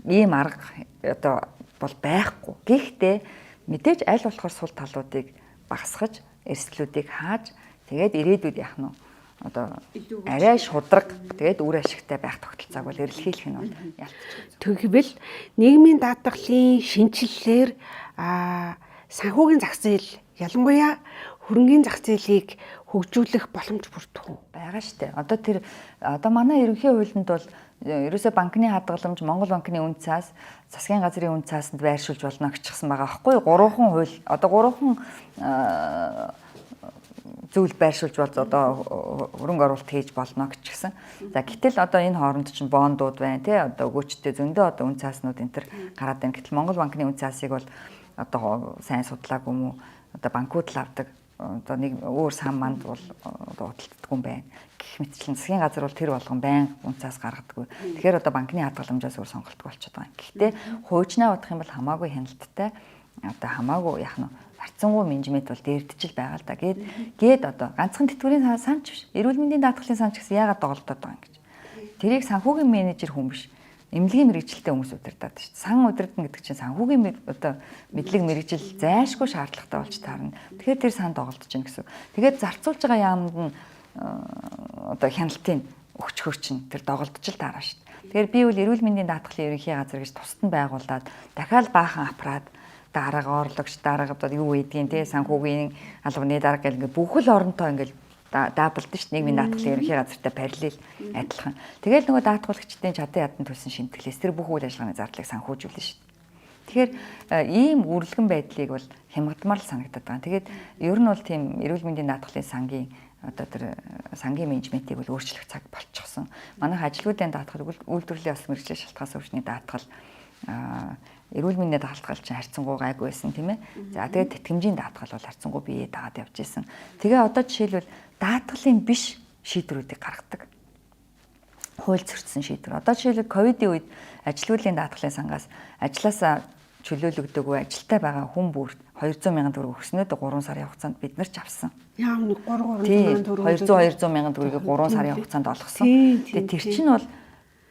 ийм арга одоо бол байхгүй. Гэхдээ мэдээж аль болохоор сул талуудыг багасгаж, эрсдлүүдийг хааж тэгээд ирээдүйд яах нь одоо арай шудраг тэгээд үр ашигтай байх тогтолцоог бол эрэлхийлэх нь бол ялцчих. Тэгвэл нийгмийн даатгалын шинжилэлээр санхүүгийн зах зээл ялангуяа хөрөнгөний зах зээлийг хөгжүүлэх боломж бүрдэх үү? Байгаа штэ. Одоо манай ерөнхий хуулинд бол ерөөсөө банкны хадгаламж Монгол банкны үн цаас, засгийн газрын үн цаасанд байршуулж болно гэчихсэн байгаа байхгүй юу? Гурван хууль. Одоо гурван зүйл байршуулж бол одоо хөрөнгө оруулалт хийж болно гэчихсэн. За гэтэл одоо энэ хооронд чинь бондууд байна тий. Одоо өгөөчтэй зөндөө одоо үн цааснууд энэ төр гараад байна. Гэтэл Монгол банкны үн цаасыг бол одоо сайн судлаагүй юм уу? Одоо банкуд л авдаг. Одоо нэг өөр сан манд бол одоо худалддаг юм байна. Гэх мэтчлэн засгийн газар бол тэр болгон байн үнцаас гаргадаггүй. Тэгэхээр одоо банкны хадгаламжаас өөр сонголтгүй болчиход байгаа. Гэхдээ хуучнаа бодох юм бол хамаагүй хяналттай одоо хамаагүй яах нь харьцангуй менежмент бол дээрдчил байгаа л да. Гээд одоо ганцхан тэтгэврийн санч биш. Эрүүл мэндийн даатгалын санч гэсэн яагаад доголдоод байгаа юм гэж. Тэрийг санхүүгийн менежер хүн биш. Эмнэлгийн мэрэгчлэлтэй хүмүүс удирдаад шүү дээ. Сан удирдна гэдэг чинь санхүүгийн одоо мэдлэг мэрэгжил зайлшгүй шаардлагатай болж таарна. Тэгэхээр тэр сан доголдож байна гэсэн. Тэгээд зарцуулж байгаа яамд нь одоо хяналтын өгчхөр чинь тэр доголдож л таарна шүү дээ. Тэгэхээр би бол эрүүл мэндийн даатгалын ерөнхий газар гэж тусад нь байгуулад дахиад баахан аппарат дарга орлогч дарга одоо юу гэдгийг те санхүүгийн албаны дарга гэл ингээд бүх л оронтой ингээд даабалдсан шүү дээ. Нийгмийн даатгалын ерөнхий газартай параллел адилхан. Тэгэл нөгөө даатгуулагчдын чадан ядан төлсөн шимтгэлээс тэр бүх үйл ажиллагааны зардлыг санхүүжүүлнэ шүү дээ. Тэгэхээр ийм үрлэгэн байдлыг бол хямгадмаар л санагдаад байгаа. Тэгээд ер нь бол тийм эрүүл мэндийн даатгалын сангийн одоо тэр сангийн менежментийг бол өөрчлөх цаг болчихсон. Манайх ажилгүйдийн даатгал үйлдвэрлэлийн ёс мэргэжлийн шалтгаан өвчний даатгал эрүүл мэндийн даатгал чинь харьцангуй гайгүй байсан тийм ээ. За тэгээд тэтгэмжийн даатгал бол харьцангуй бие дагаад явж исэн. Тэгээ одоо жишээлбэл даатгалын биш шийдвэрүүдийг гаргадаг. Хууль зөрчсөн шийдвэр. Одоо жишээлбэл ковидын үед ажилгүйдлийн даатгалын сангаас ажилласаа чөлөөлөгдөөгүй ажилтай байгаа хүн бүрт 200 мянган төгрөг өгснөд 3 сарын хугацаанд бид нар ч авсан. Яа нэг 300 төгрөг 200 мянган төгрөгийг 3 сарын хугацаанд олгосон. Тэгээ тэр чинь бол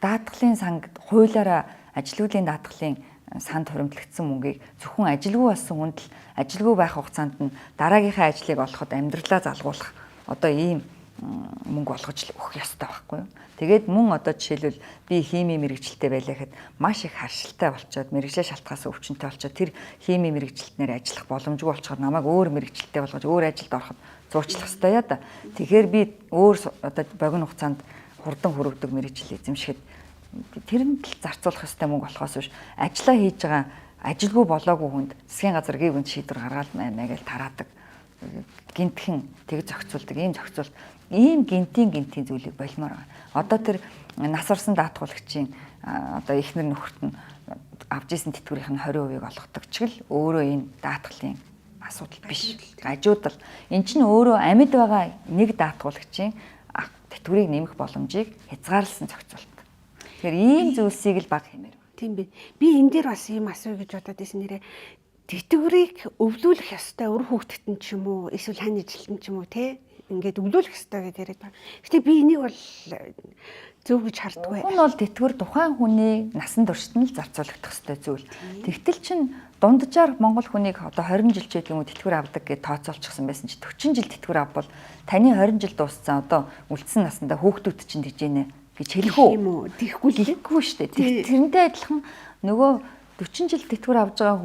даатгалын санг хуулиараа ажилгүйдлийн даатгалын санд хуримтлагдсан мөнгийг зөвхөн ажилгүй болсон хүнд л ажилгүй байх хугацаанд нь дараагийнхаа ажлыг олоход амьдралаа залгуулах одоо ийм мөнгө олгож өгөх ёстой байхгүй юу. Тэгээд мөн одоо жишээлбэл би химийн мэрэгчлэлтэй байлаа гэхэд маш их харшилтай болчоод мэрэгжлийн шалтгаанаас өвчнөд болчоод тэр химийн мэрэгчлэлтнээр ажиллах боломжгүй болчиход намайг өөр мэрэгчлэлтэй болгож өөр ажилд ороход зуучлах ёстой яа да. Тэгэхээр би өөр одоо богино хугацаанд хурдан хүрэгдэг мэрэгжил эзэмшихэд тэрэнд л зарцуулах ёстой мөнгө болохоос биш ажиллаа хийж байгаа ажилгүй болоогүй хүнд засгийн газар гівэнд шийдвэр гаргаад байна гэж тараадаг. Гинтхэн тэг зохицуулдаг ийм зохицуулт ийм гинтийн зүйлийг болмоор байна. Одоо тэр нас орсон даатгуулагчийн одоо эхнэр нөхөрт нь авж исэн тэтгэврийн 20%-ийг олгодог ч гэл өөрөө энэ даатгалын асуудал биш. Гажуудал. Эн чинь өөрөө амьд байгаа нэг даатгуулагчийн тэтгэврийг нэмэх боломжийг хязгаарласан зохицуулт. Тэгэхээр ийм зүйлсийг л баг хэмээр. Тийм бэ. Би энэ дээр бас ийм асууя гэж бодоод байсан нэрээ. Тэтгэврийг өвлүүлэх ёстой өр хүүхдэд нь ч юм уу эсвэл хань ажилтан ч юм уу те ингээд өвлүүлэх ёстой гэж яриад байна. Гэтэ би энийг бол зөв гэж хардггүй. Хүн бол тэтгэвэр тухайн хүний насан туршид нь л зарцуулагдах ёстой зүйл. Тэгтэл чин дунджаар Монгол хүнийг одоо 20 жил ч гэдэг юм уу тэтгэвэр авдаг гэж тооцоолчихсан байсан чи 40 жил тэтгэвэр авбал таны 20 жил дууссан одоо үлдсэн насандаа хүүхдүүд чинь тэгж ийнэ гэж хэлэх үү? Тийм үү? Тэхгүй л хэлэхгүй шүү дээ. Тэрнтэй адилхан нөгөө 40 жил тэтгэвэр авж байгаа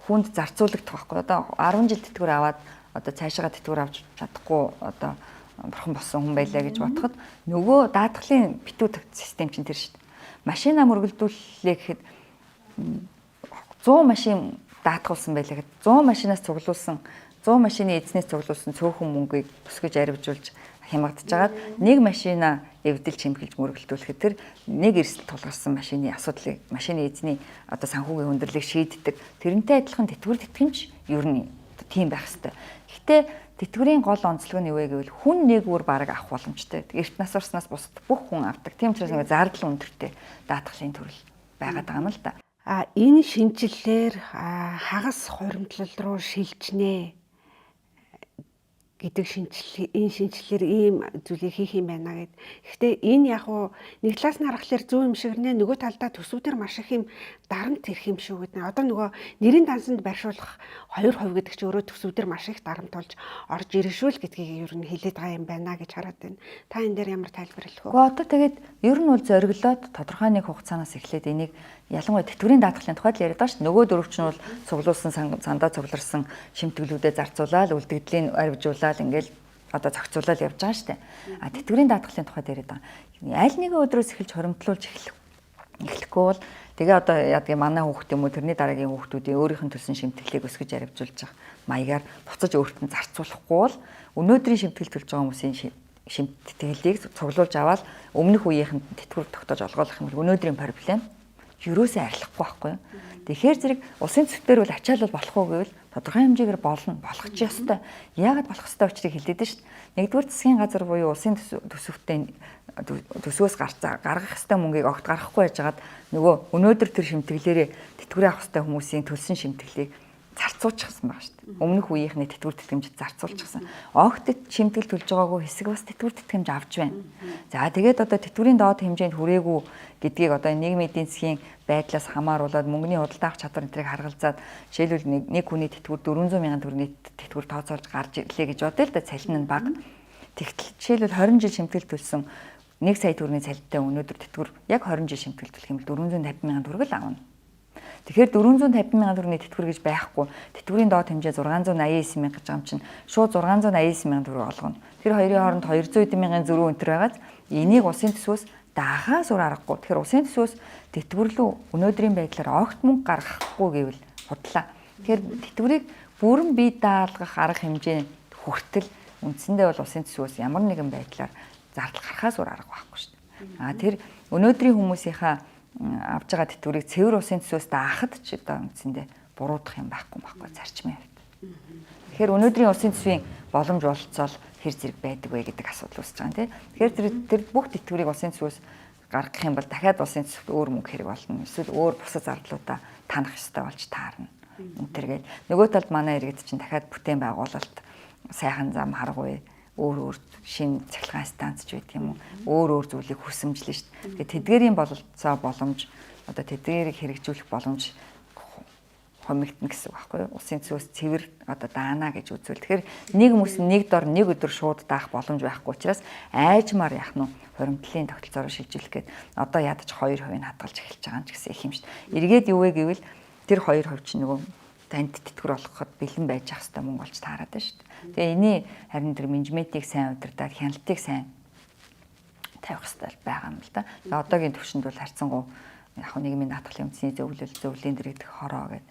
хүнд зарцуулагдах байхгүй. Одоо 10 жил тэтгэвэр аваад одоо цаашаа тэтгэвэр авч чадахгүй одоо бурхан болсон хүн байлаа гэж бодоход нөгөө даатгалын битүү систем чинь тэр шүү дээ. Машина мөргөлдүүллээ гэхэд 100 машин даатгуулсан байлаа гэхэд 100 машинаас цуглуулсан 100 машины эзнээс цуглуулсан цөөхөн мөнгийг өсгөж арвижуулж хямгадчихагаад нэг машина эвдэл чимгэлж мөргөлдүүлэхэд тэр нэг эрсдэл тулгарсан машины асуудлыг машины эзний одоо санхүүгийн хүндрэлийг шийддэг. Тэрнтэй адилхан тэтгэвэр тэтгэмж ер нь тийм байх хэвээр. Гэхдээ тэтгэврийн гол онцлог нь юу вэ гэвэл хүн нэг бүр бараг авах боломжтой. Эрт нас орсноос бусад бүх хүн авдаг. Тийм учраас нэг зардал өндөртэй даатгалын төрөл байгаад байгаа юм л да. Энэ шинжилгээр хагас хуримтлал руу шилжнэ гэдэг энэ шинжилгээр ийм зүйлийг хийх юм байна гэд. Гэхдээ энэ яг уу нэг талаас нь харахаар зөв юм шиг нэ, нөгөө талдаа төсвүүдээр маш их юм дарамт ирэх юм шүү гэдэг. Одоо нөгөө нэрийн дансанд барьшуулах 2% гэдэг чинь өөрөө төсвүүдээр маш их дарамт болж орж иршүүл гэдгийг ер нь хэлээд байгаа юм байна гэж хараад байна. Та энэ дээр ямар тайлбар хэлэх вэ? Гэхдээ одоо тэгээд ер нь бол зориглоод тодорхой нэг хугацаанаас эхлээд энийг ялангуяа тэтгэврийн даатгалын тухайд л яриад байгаа шүү дээ. Нөгөө дөрөвч нь бол цуглуулсан сандаа цугларсан шимтгэлүүдэд зарцуулаад үлдэгдлийн арвижуулаад ингээл одоо зохицуулаад явж байгаа шүү дээ. Тэтгэврийн даатгалын тухайд яриад байгаа. Аль нэгэн өдрөөс эхэлж хоримтлуулж эхлэхгүй бол тэгээ одоо яадгийн манай хүүхд юм уу тэрний дараагийн хүүхдүүдийн өөрийнх нь төлсөн шимтгэлийг өсгөж арвижуулж байгаа маягаар буцаж өөртөө нь зарцуулахгүй бол өнөөдрийн шимтгэл төлж байгаа хүмүүсийн шимтгэлийг цуглуулж аваад өмнөх үеийнх нь тэтгэвэр тогтоож олгоолох юм бол өнөөдрийн проблем юусоо арилахгүй байхгүй юу. Тэгэхээр зэрэг улсын төсвөр бол ачаалал болох уу гэвэл тодорхой хэмжээгээр болгох ч ёстой. Яагаад болох ёстой учрыг хэлээд нь шүү дээ. Нэгдүгээр засгийн газар буюу улсын төсөвтэй төсвөөс гаргах ёстой мөнгийг огт гаргахгүй байжгаад нөгөө өнөөдөр тэр шимтгэлээрээ тэтгэврээ авах ёстой хүмүүсийн төлсөн шимтгэлийг зарцуулчихсан байгаа шүү дээ. Өмнөх үеийнхний тэтгэвэр тэтгэмжид зарцуулчихсан. Огт шимтгэл төлж байгаагүй хэсэг бас тэтгэвэр тэтгэмж авч байна. За тэгээд одоо тэтгэврийн доод хэмжээнд хүрээгүй гэдгийг одоо нийгмийн эдийн засгийн байдлаас хамааруулаад мөнгөний худалдаа авах чадвар энтрийг харгалзаад жишээлбэл нэг хүний тэтгэвэр 400 мянган төгрөгийн тэтгэвэр тооцоолж гарч ирлээ гэж бодъё л да, цалин нь бага. Тэгтэл жишээлбэл 20 жил шимтгэл төлсөн 1 сая төгрөгийн цалинтай өнөөдөр тэтгэвэр яг 20 жил шимтгэл төлөх юм бол 450 мянган төгрөг л авна. Тэгэхээр 450 мянган төгрөгийн тэтгэвэр гэж байхгүй. Тэтгэврийн доод хэмжээ 689 мянга гэж байгаа юм чинь шууд 689 мянган төгрөг олгоно. Тэр хоёрын хооронд 200 мянган зөрүү өнтер байгаад энийг улсын төсвөөс даахаас өөр аргагүй. Тэгэхээр улсын төсвөөс тэтгэвэрлүү өнөөдрийн байдлаар огт мөнгө гаргахгүй гэвэл худлаа. Тэгэхээр тэтгэврийг бүрэн бие даалгах арга хэмжээ хүртэл үндсэндээ бол улсын төсвөөс ямар нэгэн байдлаар зардал гарахаас өөр арга байхгүй шүү дээ. Тэр өнөөдрийн хүмүүсийнхаа авж байгаа тэтгэврийг цэвэр улсын төсвөөс даахад ч одоо үндсэндээ буруудах юм байхгүй зарчмын хувьд. Тэгэхээр өнөөдрийн улсын төсвийн боломж болцоол хэр зэрэг байдаг вэ гэдэг асуудал үүсэж байгаа юм тийм. Тэгэхээр тэр бүх тэтгэврийг улсын төсвөөс гаргах юм бол дахиад улсын төсөвт өөр мөнгө хэрэг болно. Эсвэл өөр бусад зардлуудаа танах ёстой болж таарна. Энтергээд нөгөө талд манай иргэд чинь дахиад бүтээн байгуулалт сайхан зам харгуй өөр шинэ цахилгаан станц ч байдаг юм уу өөр зүйлийг хүсэмжлэн шүү дээ. Тэгээд тэдгээрийн бололцоо боломж одоо тэдгээрийг хэрэгжүүлэх боломж хомигдно гэсэн үг байхгүй юу? Улсын төсвөөс цэвэр одоо даана гэж үзвэл тэгэхээр нэг хүмүүс нэг дор нэг өдөр шууд даах боломж байхгүй учраас айжмаар яах нь хуримтлалын тогтолцоороо шилжүүлэх гээд одоо ядаж 2% нь хадгалж эхэлж байгаа юм ч гэсэн их юм шүү дээ. Эргээд юу вэ гэвэл тэр 2% чинь нөгөө танд тэтгэвэр олгоход бэлэн байж ах хэвээр мөнгө олж таарад байна шүү дээ. Тэгээ эний харин тэр менежментийг сайн удирдаад хяналтыг сайн тавих хэвээр байгаа юм л да. Одоогийн төвшөнд бол харьцангуй яг нийгмийн даатгалын үндэсний зөвлөлийн дэргэдэх хороо гэдэг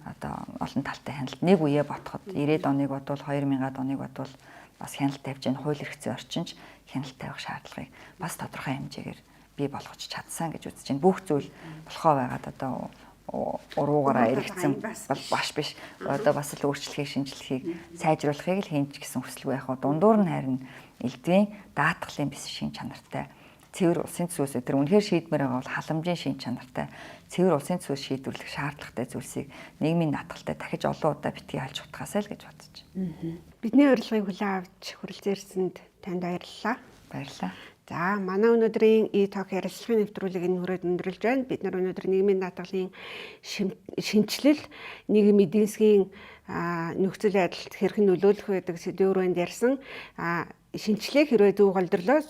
одоо олон талтай хяналт нэг үеэ ботход 90-ад оныг бодвол 2000-ад оныг бодвол бас хяналт тавьж энэ хууль эрхцээ орчинч хяналт тавих шаардлагыг бас тодорхой хэмжээгээр бий болгож чадсан гэж үзэж байна. Бүх зүйл болохоо байгаад одоо уруугаараа эргэцсэн баш биш одоо бас л өөрчлөлтийг шинжилгээг сайжруулахыг л хийнч гэсэн хүсэлгүй яг дундуур нь харин элдвийн даатгалын бис шин чанартай цэвэр улсын төсвөөс тэр үнэхээр шийдмээр байгаа бол халамжийн шин чанартай цэвэр улсын төсвөөс шийдвэрлэх шаардлагатай зүйлсийг нийгмийн даатгалтай дахиж олон удаа битгий олж утгаасаа л гэж бодож байна. Бидний урилгыг хүлээн авч хүрэлцээрсэнд танд баярлалаа. Баярлалаа. За манай өнөөдрийн e-talk ярилцлагын нэвтрүүлгийг энэ хүрээд өндөрлж байна. Бид нар өнөөдөр нийгмийн даатгалын шинжилэл нийгмийн эдийн засгийн нөхцөл байдалд хэрхэн нөлөөлөх вэ гэдэг сэдвүүрэнд ярьсан. Шинжилгээ хэрвээ зөв голдрлоо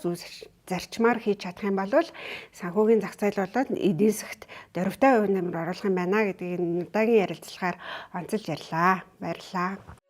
зарчмаар хийж чадах юм бол санхүүгийн зах зээл болоод эдийн засгт дөрвтэй хувь нэмэр оруулах юм байна гэдгийг удаагийн ярилцлагаар онцолж ярьлаа. Баярлалаа.